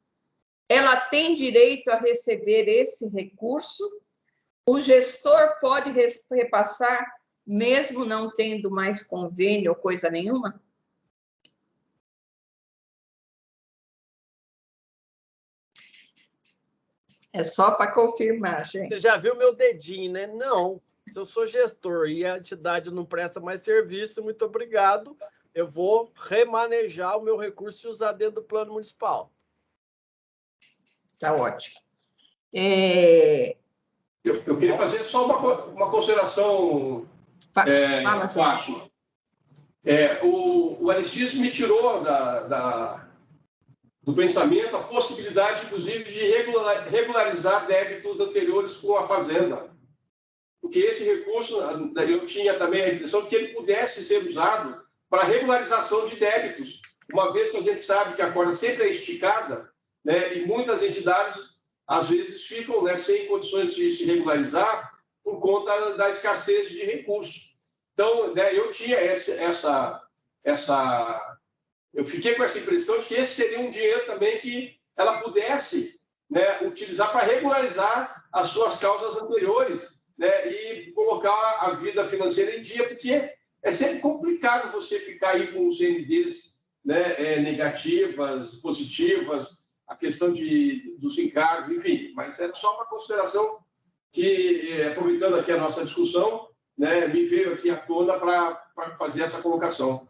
ela tem direito a receber esse recurso? O gestor pode repassar, mesmo não tendo mais convênio ou coisa nenhuma? É só para confirmar, gente. Você já viu meu dedinho, né? Não. Se eu sou gestor e a entidade não presta mais serviço, muito obrigado. Eu vou remanejar o meu recurso e usar dentro do plano municipal. Tá ótimo. Eu queria fazer só uma consideração, Fátima. O Aristides me tirou do pensamento a possibilidade, inclusive, de regularizar débitos anteriores com a Fazenda. Porque esse recurso, eu tinha também a impressão de que ele pudesse ser usado para regularização de débitos, uma vez que a gente sabe que a corda sempre é esticada, né, e muitas entidades, às vezes, ficam, né, sem condições de se regularizar por conta da escassez de recursos. Então, né, eu tinha eu fiquei com essa impressão de que esse seria um dinheiro também que ela pudesse, né, utilizar para regularizar as suas causas anteriores, né, e colocar a vida financeira em dia, porque é sempre complicado você ficar aí com os CNDs, né, negativas, positivas, a questão dos encargos, enfim. Mas é só uma consideração que, aproveitando aqui a nossa discussão, né, me veio aqui à tona para fazer essa colocação.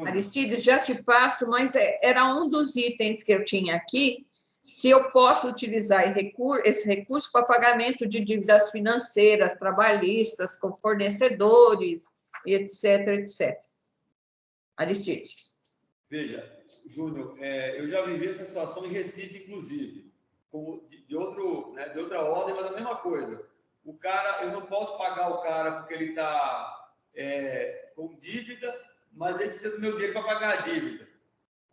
Aristides, já te passo, mas era um dos itens que eu tinha aqui, se eu posso utilizar esse recurso para pagamento de dívidas financeiras, trabalhistas, com fornecedores, etc, etc. Aristides. Veja, Júnior, eu já vivi essa situação em Recife, inclusive, de outra ordem, mas a mesma coisa. O cara, eu não posso pagar o cara porque ele está com dívida, mas ele precisa do meu dinheiro para pagar a dívida.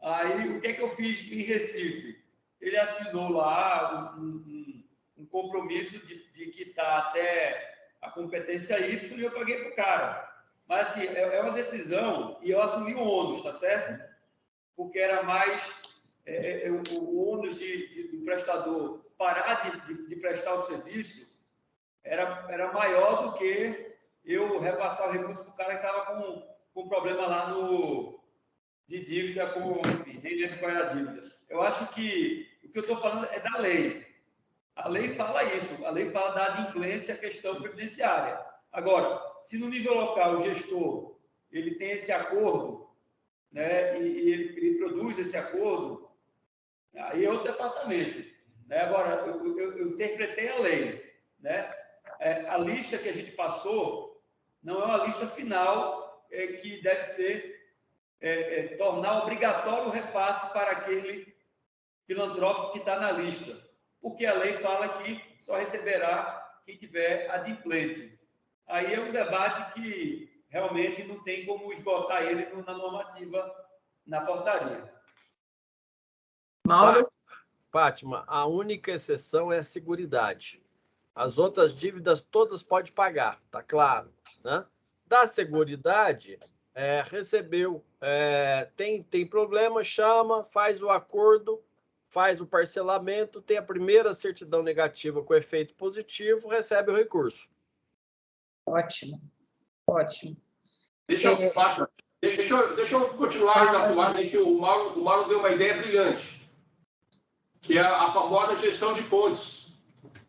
Aí, o que é que eu fiz em Recife? Ele assinou lá um compromisso de quitar até a competência Y e eu paguei para o cara. Mas, assim, é uma decisão e eu assumi o ônus, tá certo? Porque era mais o ônus do prestador parar de prestar o serviço era maior do que eu repassar o recurso para o cara que estava com problema lá de dívida com, enfim, nem lembro qual era a dívida. Eu acho que o que eu estou falando é da lei. A lei fala isso, a lei fala da adimplência à questão previdenciária. Agora, se no nível local o gestor ele tem esse acordo, né, e ele produz esse acordo, aí é outro departamento. Né? Agora, eu interpretei a lei. Né? A lista que a gente passou não é uma lista final que deve ser tornar obrigatório o repasse para aquele filantrópico que está na lista, porque a lei fala que só receberá quem tiver adimplente. Aí é um debate que realmente não tem como esgotar ele na normativa, na portaria. Mauro? Fátima, a única exceção é a seguridade. As outras dívidas todas pode pagar, tá claro, né? Da seguridade, recebeu, tem problema, chama, faz o acordo, faz o parcelamento, tem a primeira certidão negativa com efeito positivo, recebe o recurso. Ótimo, ótimo. Deixa eu continuar na atuada aí, que o Mauro deu uma ideia brilhante, que é a famosa gestão de fontes.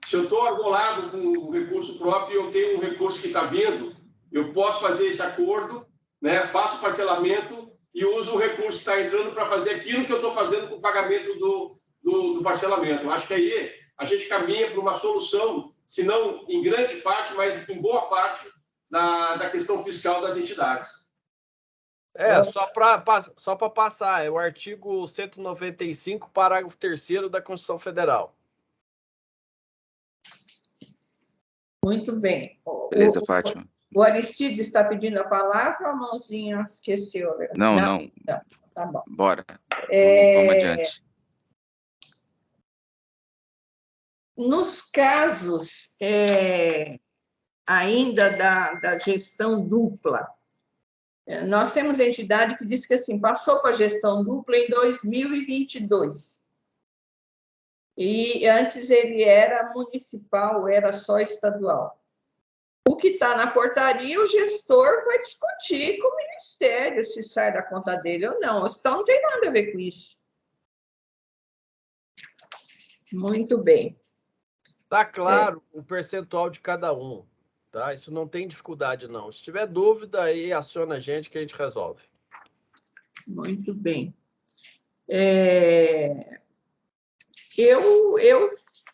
Se eu estou arbolado com um recurso próprio e eu tenho um recurso que está vindo, eu posso fazer esse acordo, né, faço o parcelamento e uso o recurso que está entrando para fazer aquilo que eu estou fazendo com o pagamento do parcelamento. Eu acho que aí a gente caminha para uma solução, se não em grande parte, mas em boa parte da questão fiscal das entidades. Só para passar, é o artigo 195, parágrafo 3º da Constituição Federal. Muito bem. Beleza, Fátima. O Aristides está pedindo a palavra, a mãozinha esqueceu. Né? Não. Tá bom. Bora. Vamos adiante. Nos casos ainda da gestão dupla, nós temos entidade que diz que assim, passou com a gestão dupla em 2022. E antes ele era municipal, era só estadual. O que está na portaria, o gestor vai discutir com o Ministério se sai da conta dele ou não. Então, não tem nada a ver com isso. Muito bem. Está claro o percentual de cada um, tá? Isso não tem dificuldade, não. Se tiver dúvida, aí aciona a gente que a gente resolve. Muito bem. Eu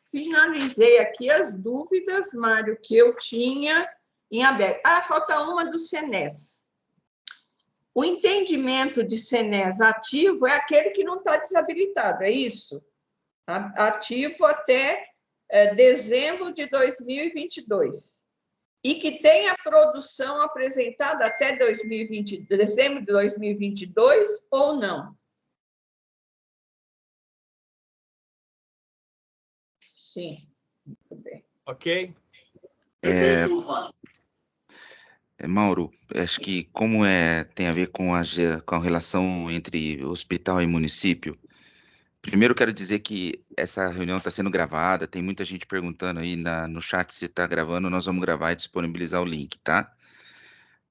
finalizei aqui as dúvidas, Mário, que eu tinha em aberto. Falta uma do SENES. O entendimento de SENES ativo é aquele que não está desabilitado, é isso? Ativo até dezembro de 2022. E que tem a produção apresentada até dezembro de 2022 ou não? Sim, muito bem. Ok? Mauro, acho que como tem a ver com a relação entre hospital e município, primeiro quero dizer que essa reunião está sendo gravada, tem muita gente perguntando aí no chat se está gravando, nós vamos gravar e disponibilizar o link, tá?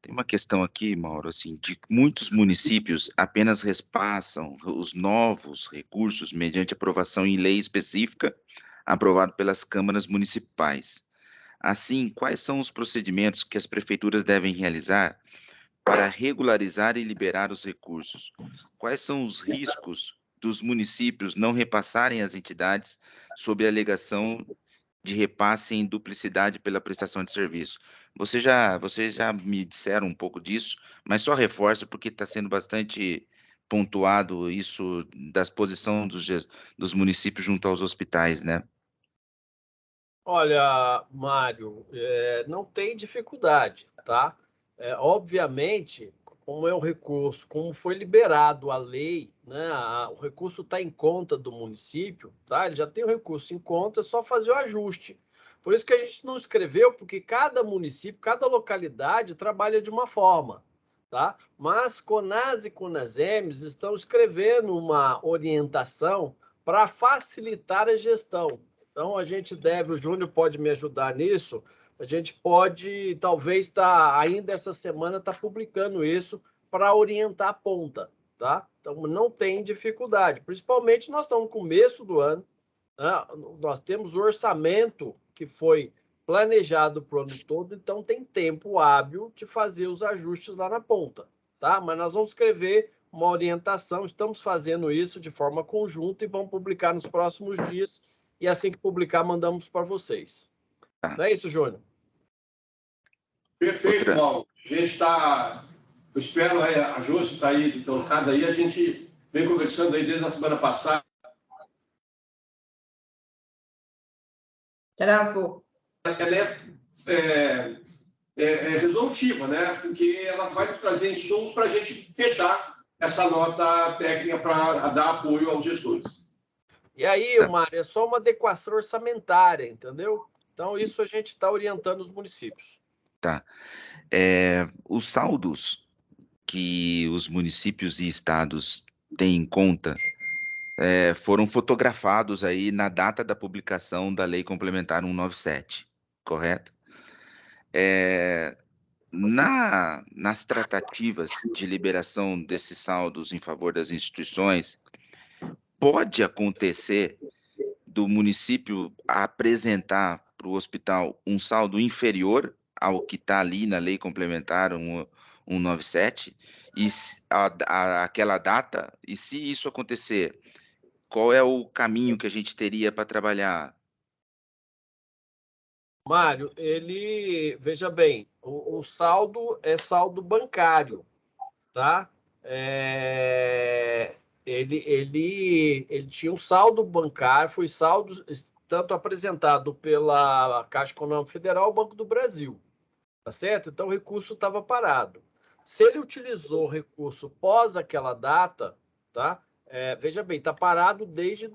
Tem uma questão aqui, Mauro, assim, de muitos municípios apenas repassam os novos recursos mediante aprovação em lei específica, aprovado pelas câmaras municipais. Assim, quais são os procedimentos que as prefeituras devem realizar para regularizar e liberar os recursos? Quais são os riscos dos municípios não repassarem às entidades sob a alegação de repasse em duplicidade pela prestação de serviço? Vocês já me disseram um pouco disso, mas só reforça porque está sendo bastante pontuado isso da posição dos municípios junto aos hospitais, né? Olha, Mário, não tem dificuldade, tá? Obviamente, como é um recurso, como foi liberado a lei, né? O recurso está em conta do município, tá? Ele já tem o recurso em conta, é só fazer o ajuste. Por isso que a gente não escreveu, porque cada município, cada localidade trabalha de uma forma, tá? Mas CONAS e CONASEMES estão escrevendo uma orientação para facilitar a gestão. Então, a gente deve, o Júnior pode me ajudar nisso, a gente pode, talvez, ainda essa semana, publicando isso para orientar a ponta, tá? Então, não tem dificuldade. Principalmente, nós estamos no começo do ano, né? Nós temos o orçamento que foi planejado para o ano todo, então tem tempo hábil de fazer os ajustes lá na ponta, tá? Mas nós vamos escrever uma orientação, estamos fazendo isso de forma conjunta e vamos publicar nos próximos dias, e assim que publicar, mandamos para vocês. Não é isso, Júnior? Perfeito, Mauro. A gente está... Eu espero, a Josi está aí, deslocada aí, a gente vem conversando aí desde a semana passada. Travou. Ela é resolutiva, né? Porque ela vai nos trazer insumos para a gente fechar essa nota técnica para dar apoio aos gestores. E aí, Mário, é só uma adequação orçamentária, entendeu? Então, isso a gente está orientando os municípios. Tá. Os saldos que os municípios e estados têm em conta foram fotografados aí na data da publicação da Lei Complementar 197, correto? Nas tratativas de liberação desses saldos em favor das instituições, pode acontecer do município apresentar para o hospital um saldo inferior ao que está ali na Lei Complementar 197, e aquela data, e se isso acontecer, qual é o caminho que a gente teria para trabalhar? Mário, veja bem, o saldo é saldo bancário, tá? Ele tinha um saldo bancário, foi saldo tanto apresentado pela Caixa Econômica Federal ao Banco do Brasil, tá certo? Então, o recurso estava parado. Se ele utilizou o recurso pós aquela data, tá? Veja bem, está parado desde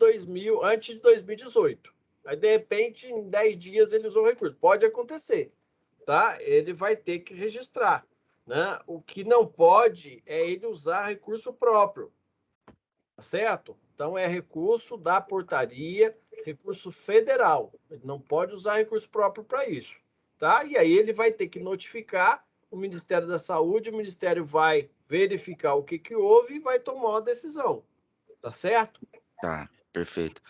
antes de 2018. Aí, de repente, em 10 dias ele usou o recurso. Pode acontecer, tá? Ele vai ter que registrar, né? O que não pode é ele usar recurso próprio, tá certo? Então, é recurso da portaria, recurso federal. Ele não pode usar recurso próprio para isso, tá? E aí ele vai ter que notificar o Ministério da Saúde, o Ministério vai verificar o que houve e vai tomar uma decisão, tá certo? Tá, perfeito.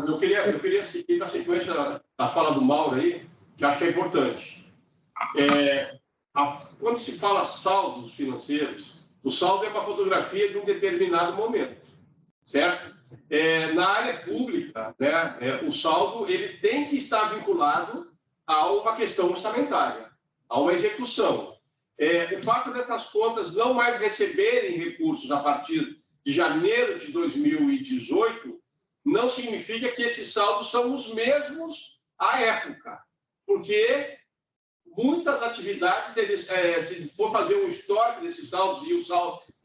Eu queria seguir na sequência da fala do Mauro aí, que acho que é importante. Quando se fala saldos financeiros, o saldo é uma fotografia de um determinado momento, certo? Na área pública, né, o saldo ele tem que estar vinculado a uma questão orçamentária, a uma execução. O fato dessas contas não mais receberem recursos a partir de janeiro de 2018 não significa que esses saldos são os mesmos à época, porque muitas atividades, se for fazer um histórico desses saldos, e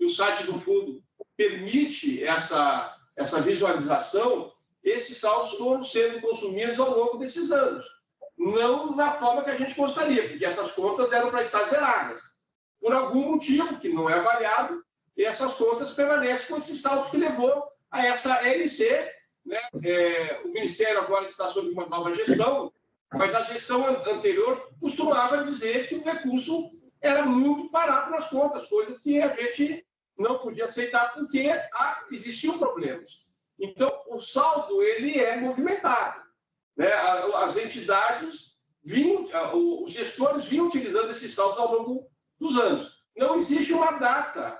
o site do fundo permite essa visualização, esses saldos foram sendo consumidos ao longo desses anos. Não na forma que a gente gostaria, porque essas contas eram para estar zeradas. Por algum motivo, que não é avaliado, e essas contas permanecem com esses saldos que levou a essa LC. Né? O Ministério agora está sob uma nova gestão, mas a gestão anterior costumava dizer que o recurso era muito parado nas contas, coisas que a gente não podia aceitar porque existiam problemas. Então, o saldo ele é movimentado. Né? As entidades os gestores vinham utilizando esses saldos ao longo dos anos. Não existe uma data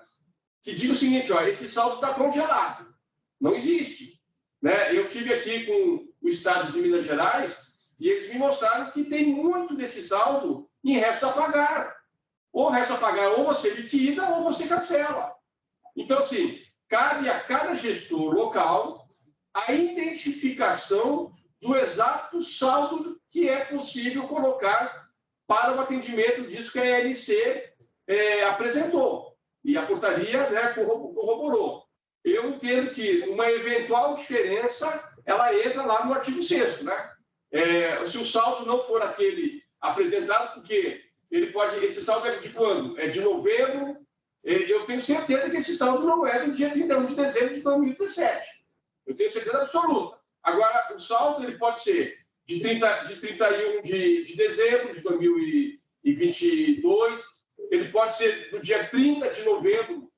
que diga o seguinte, esse saldo está congelado. Não existe. Né? Eu tive aqui com o Estado de Minas Gerais e eles me mostraram que tem muito desse saldo em resto a pagar. Ou resto a pagar, ou você liquida, ou você cancela. Então, assim, cabe a cada gestor local a identificação do exato saldo que é possível colocar para o atendimento disso que a ELC apresentou. E a portaria, né, corroborou. Eu entendo que uma eventual diferença, ela entra lá no artigo 6º, né? Se o saldo não for aquele apresentado, porque esse saldo é de quando? É de novembro. Eu tenho certeza que esse saldo não é do dia 31 de dezembro de 2017. Eu tenho certeza absoluta. Agora, o saldo ele pode ser de 31 de dezembro de 2022, ele pode ser no dia 30 de novembro,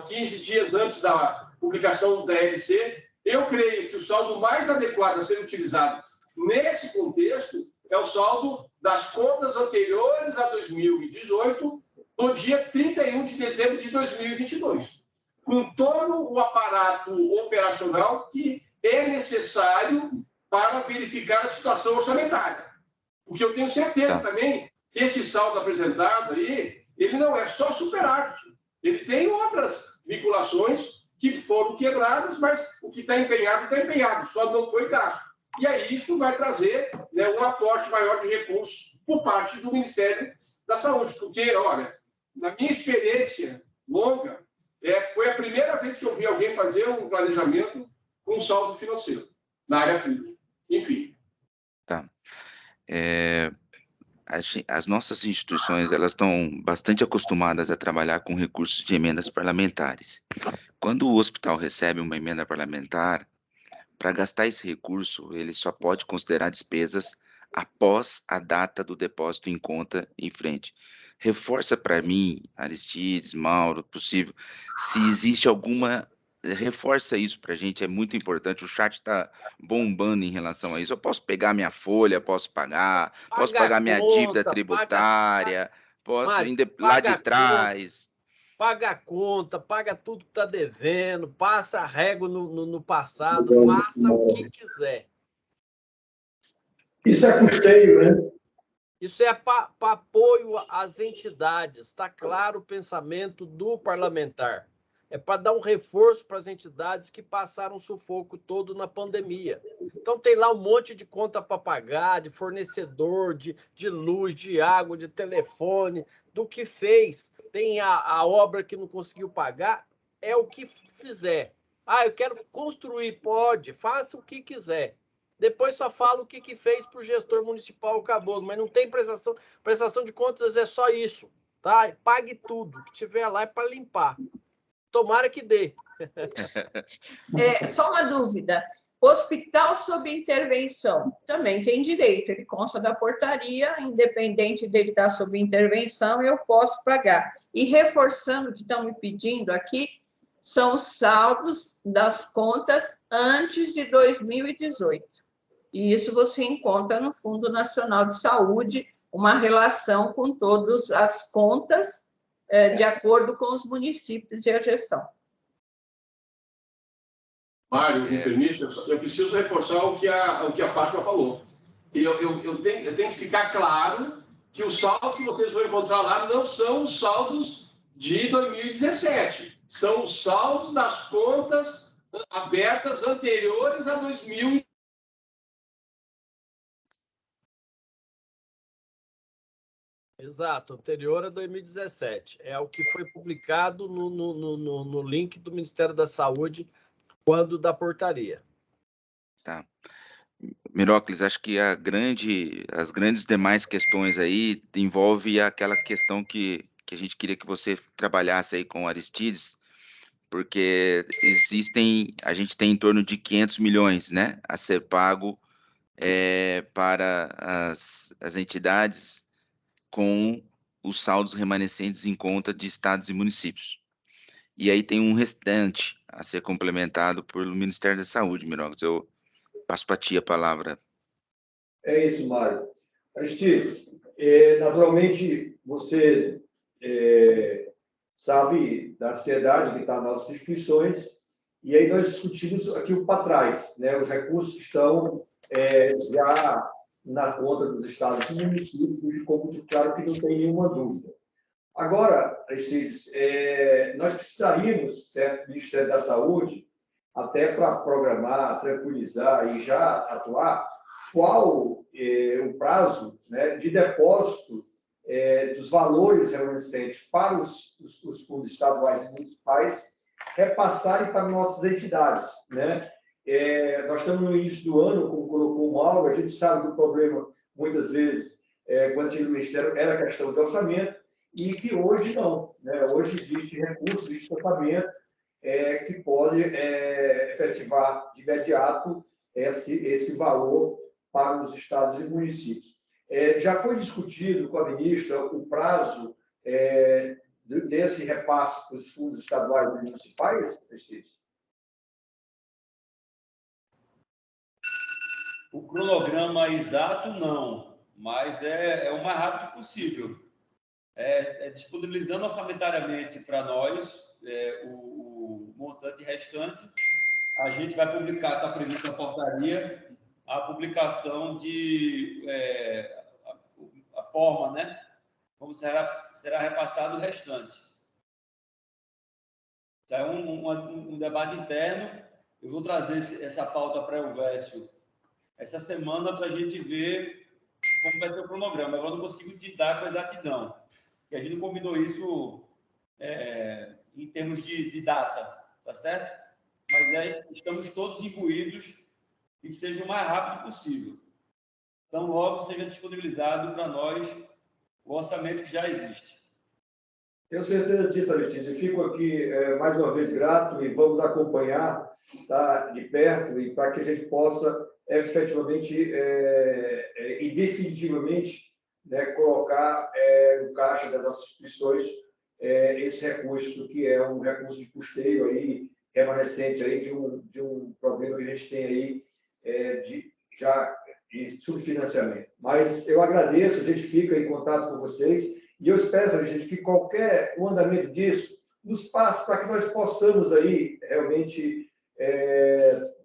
15 dias antes da publicação da LC. Eu creio que o saldo mais adequado a ser utilizado nesse contexto é o saldo das contas anteriores a 2018, no dia 31 de dezembro de 2022, com todo o aparato operacional que é necessário para verificar a situação orçamentária. Porque eu tenho certeza também que esse saldo apresentado aí, ele não é só superávit, ele tem outras vinculações que foram quebradas, mas o que está empenhado, só não foi gasto. E aí isso vai trazer, né, um aporte maior de recursos por parte do Ministério da Saúde, porque, olha, na minha experiência longa, foi a primeira vez que eu vi alguém fazer um planejamento com saldo financeiro na área pública. Enfim. Tá. As nossas instituições, elas estão bastante acostumadas a trabalhar com recursos de emendas parlamentares. Quando o hospital recebe uma emenda parlamentar, para gastar esse recurso, ele só pode considerar despesas após a data do depósito em conta em frente. Reforça para mim, Aristides, Mauro, possível, se existe alguma... Reforça isso para a gente, é muito importante. O chat está bombando em relação a isso. Eu posso pegar minha folha, posso pagar minha dívida tributária, posso ir lá de trás. Paga a conta, paga tudo que está devendo, passa a régua no passado, faça o que quiser. Isso é custeio, né? Isso é para apoio às entidades. Está claro o pensamento do parlamentar. É para dar um reforço para as entidades que passaram o sufoco todo na pandemia. Então, tem lá um monte de conta para pagar, de fornecedor, de luz, de água, de telefone, do que fez. Tem a obra que não conseguiu pagar, é o que fizer. Ah, eu quero construir, pode, faça o que quiser. Depois só fala o que fez para o gestor municipal, acabou. Mas não tem prestação de contas, é só isso. Tá? Pague tudo, o que tiver lá é para limpar. Tomara que dê. Só uma dúvida. Hospital sob intervenção também tem direito, ele consta da portaria, independente de estar sob intervenção, eu posso pagar. E reforçando o que estão me pedindo aqui, são os saldos das contas antes de 2018. E isso você encontra no Fundo Nacional de Saúde, uma relação com todas as contas de acordo com os municípios e a gestão. Mário, me permite, eu preciso reforçar o que a Fátima falou. Eu tenho que ficar claro que os saldos que vocês vão encontrar lá não são os saldos de 2017, são os saldos das contas abertas anteriores a 2000. Exato, anterior a 2017. É o que foi publicado no link do Ministério da Saúde quando da portaria. Tá. Mirócles, acho que as grandes demais questões aí envolve aquela questão que a gente queria que você trabalhasse aí com o Aristides, porque a gente tem em torno de 500 milhões, né, a ser pago para as entidades com os saldos remanescentes em conta de estados e municípios. E aí tem um restante a ser complementado pelo Ministério da Saúde, Mirócles. Eu passo para ti a palavra. É isso, Mário. Aristides, naturalmente, você sabe da ansiedade que está nas nossas instituições, e aí nós discutimos aquilo para trás, né? Os recursos estão já na conta dos estados e municípios, ficou muito claro que não tem nenhuma dúvida. Agora, Aristides, nós precisaríamos, certo, do Ministério da Saúde, até para programar, tranquilizar e já atuar, qual o prazo, né, de depósito dos valores remanescentes para os fundos estaduais e municipais repassarem para nossas entidades, né? Nós estamos no início do ano, como colocou o Mauro, a gente sabe que o problema, muitas vezes, quando chega no Ministério, era a questão de orçamento, e que hoje não, né? Hoje existe recurso, existe orçamento que pode efetivar de imediato esse valor para os estados e municípios. Já foi discutido com a ministra o prazo desse repasse para os fundos estaduais e municipais, Aristides? O cronograma exato, não, mas é o mais rápido possível. Disponibilizando orçamentariamente para nós o montante restante, a gente vai publicar, está previsto na portaria, a publicação de a forma, né? Como será repassado o restante. Isso é um debate interno. Eu vou trazer essa pauta para o Vécio essa semana para a gente ver como vai ser o cronograma. Agora não consigo te dar com exatidão, porque a gente combinou isso em termos de data, tá certo? Mas estamos todos imbuídos e que seja o mais rápido possível. Então, logo seja disponibilizado para nós o orçamento que já existe. Tenho certeza disso, Aristides. Fico aqui mais uma vez grato e vamos acompanhar, tá, de perto, e para que a gente possa efetivamente e definitivamente, né, colocar no caixa das nossas instituições esse recurso, que é um recurso de custeio aí, remanescente aí de um problema que a gente tem aí de subfinanciamento. Mas eu agradeço, a gente fica em contato com vocês. E eu espero, gente, que qualquer andamento disso nos passe para que nós possamos aí realmente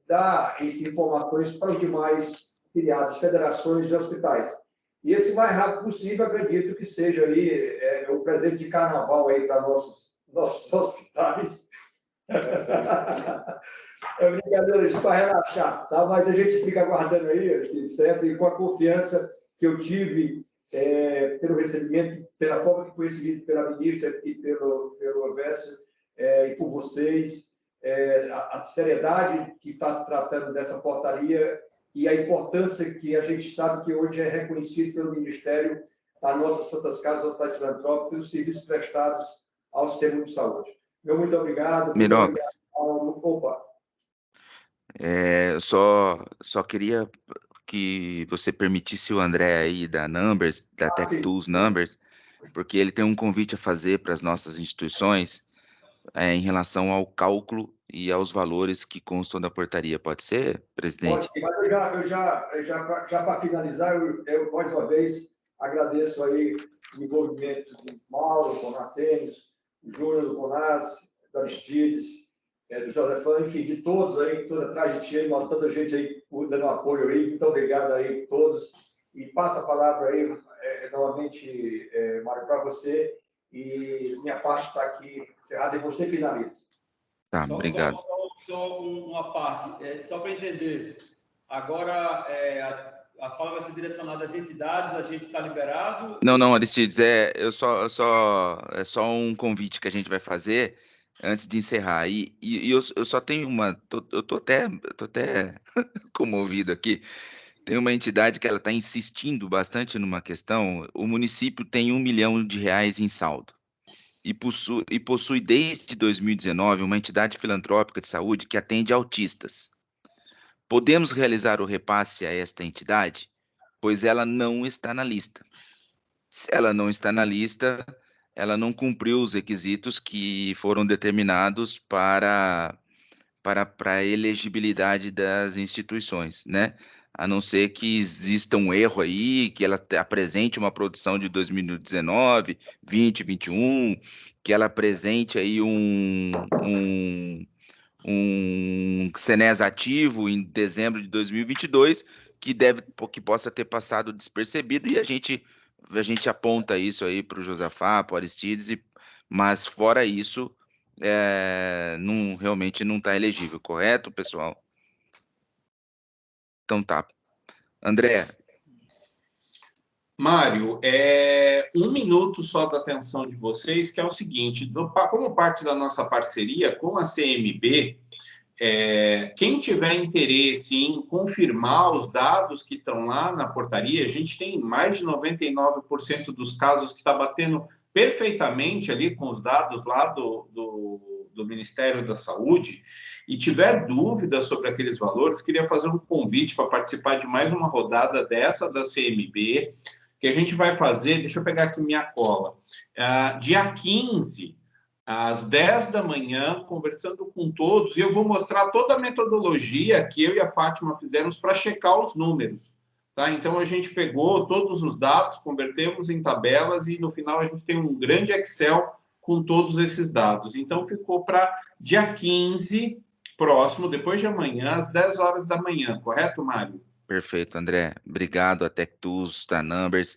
dar informações para os demais filiados, federações de hospitais. E esse mais rápido possível, acredito que seja aí o presente de carnaval aí para nossos hospitais. É brincadeira, isso para relaxar, tá? Mas a gente fica aguardando aí, certo? E com a confiança que eu tive pelo recebimento, pela forma que foi recebido pela ministra e pelo Vécio, e por vocês, a seriedade que está se tratando dessa portaria e a importância que a gente sabe que hoje é reconhecido pelo Ministério das nossas Santas Casas, hospitais filantrópicos e os serviços prestados ao sistema de saúde. Muito obrigado. Mirocas. Opa. Eu só queria que você permitisse o André aí da Numbers, da Tech Tools Numbers, porque ele tem um convite a fazer para as nossas instituições em relação ao cálculo e aos valores que constam da portaria. Pode ser, presidente? Pode, mas eu já para finalizar, eu mais uma vez agradeço aí o envolvimento do Mauro, do Conacênis, do Júnior, do Conas, do Aristides, do Josefão, enfim, de todos aí, toda a trajetória, tanta gente aí dando apoio aí. Muito obrigado aí a todos. E passo a palavra aí novamente, Mário, para você. E minha parte está aqui encerrada e você finaliza. Tá, obrigado. Só uma parte, só para entender. Agora, a fala vai ser direcionada às entidades, a gente está liberado? Não, Aristides, é só um convite que a gente vai fazer antes de encerrar. E eu só tenho eu tô até comovido aqui. Tem uma entidade que ela está insistindo bastante numa questão. O município tem R$1 milhão em saldo e possui desde 2019 uma entidade filantrópica de saúde que atende autistas. Podemos realizar o repasse a esta entidade, pois ela não está na lista. Se ela não está na lista, ela não cumpriu os requisitos que foram determinados para a elegibilidade das instituições, né? A não ser que exista um erro aí, que ela apresente uma produção de 2019, 20, 21, que ela apresente aí um CNES ativo em dezembro de 2022, que possa ter passado despercebido, e a gente aponta isso aí para o Josafá, para o Aristides, mas fora isso, realmente não está elegível, correto, pessoal? Então tá. André. Mário, 1 minuto só da atenção de vocês, que é o seguinte: como parte da nossa parceria com a CMB, quem tiver interesse em confirmar os dados que estão lá na portaria, a gente tem mais de 99% dos casos que está batendo perfeitamente ali com os dados lá do Ministério da Saúde, e tiver dúvidas sobre aqueles valores, queria fazer um convite para participar de mais uma rodada dessa da CMB. que a gente vai fazer, deixa eu pegar aqui minha cola, dia 15, às 10 da manhã, conversando com todos, e eu vou mostrar toda a metodologia que eu e a Fátima fizemos para checar os números. Tá? Então, a gente pegou todos os dados, convertemos em tabelas e, no final, a gente tem um grande Excel com todos esses dados. Então, ficou para dia 15, próximo, depois de amanhã, às 10 horas da manhã. Correto, Mário? Perfeito, André. Obrigado a TechTools, a Numbers.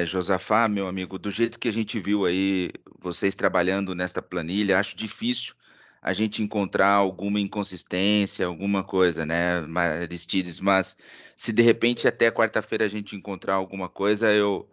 Josafá, meu amigo, do jeito que a gente viu aí, vocês trabalhando nesta planilha, acho difícil a gente encontrar alguma inconsistência, alguma coisa, né, Aristides, mas se de repente até quarta-feira a gente encontrar alguma coisa, eu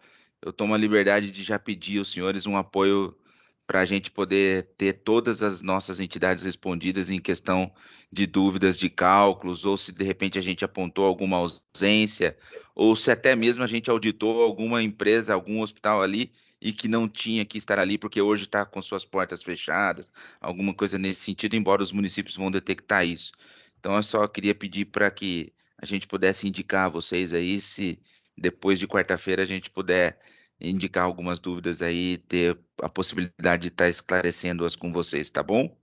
tomo a liberdade de já pedir aos senhores um apoio para a gente poder ter todas as nossas entidades respondidas em questão de dúvidas de cálculos, ou se de repente a gente apontou alguma ausência, ou se até mesmo a gente auditou alguma empresa, algum hospital ali, e que não tinha que estar ali porque hoje está com suas portas fechadas, alguma coisa nesse sentido, embora os municípios vão detectar isso. Então, eu só queria pedir para que a gente pudesse indicar a vocês aí, se depois de quarta-feira a gente puder indicar algumas dúvidas aí, ter a possibilidade de estar esclarecendo-as com vocês, tá bom?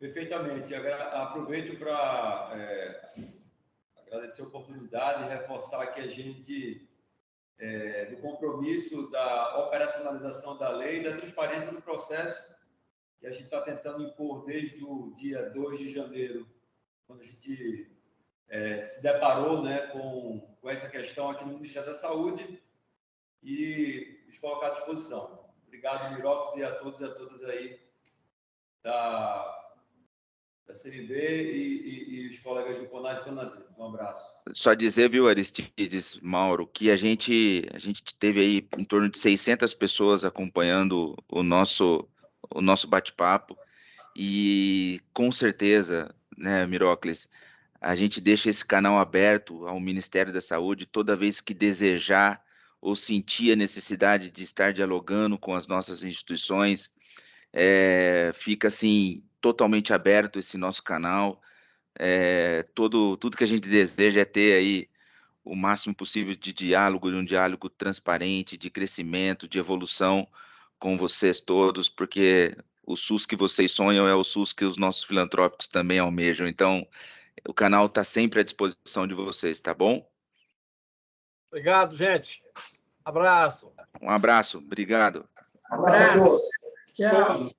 Perfeitamente. Aproveito para agradecer a oportunidade e reforçar que a gente, do compromisso da operacionalização da lei e da transparência do processo, que a gente está tentando impor desde o dia 2 de janeiro, quando a gente se deparou, né, com essa questão aqui no Ministério da Saúde, e nos colocar à disposição. Obrigado, Mirópolis, e a todos e a todas aí da CNB e os colegas do CONAS e CONASEMS. Um abraço. Só dizer, viu, Aristides, Mauro, que a gente teve aí em torno de 600 pessoas acompanhando o nosso bate-papo, e com certeza, né, Mirócles, a gente deixa esse canal aberto ao Ministério da Saúde toda vez que desejar ou sentir a necessidade de estar dialogando com as nossas instituições. Fica assim totalmente aberto esse nosso canal. Tudo que a gente deseja é ter aí o máximo possível de diálogo, de um diálogo transparente, de crescimento, de evolução com vocês todos, porque o SUS que vocês sonham é o SUS que os nossos filantrópicos também almejam. Então, o canal está sempre à disposição de vocês, tá bom? Obrigado, gente. Abraço. Um abraço, obrigado. Abraço. Tchau.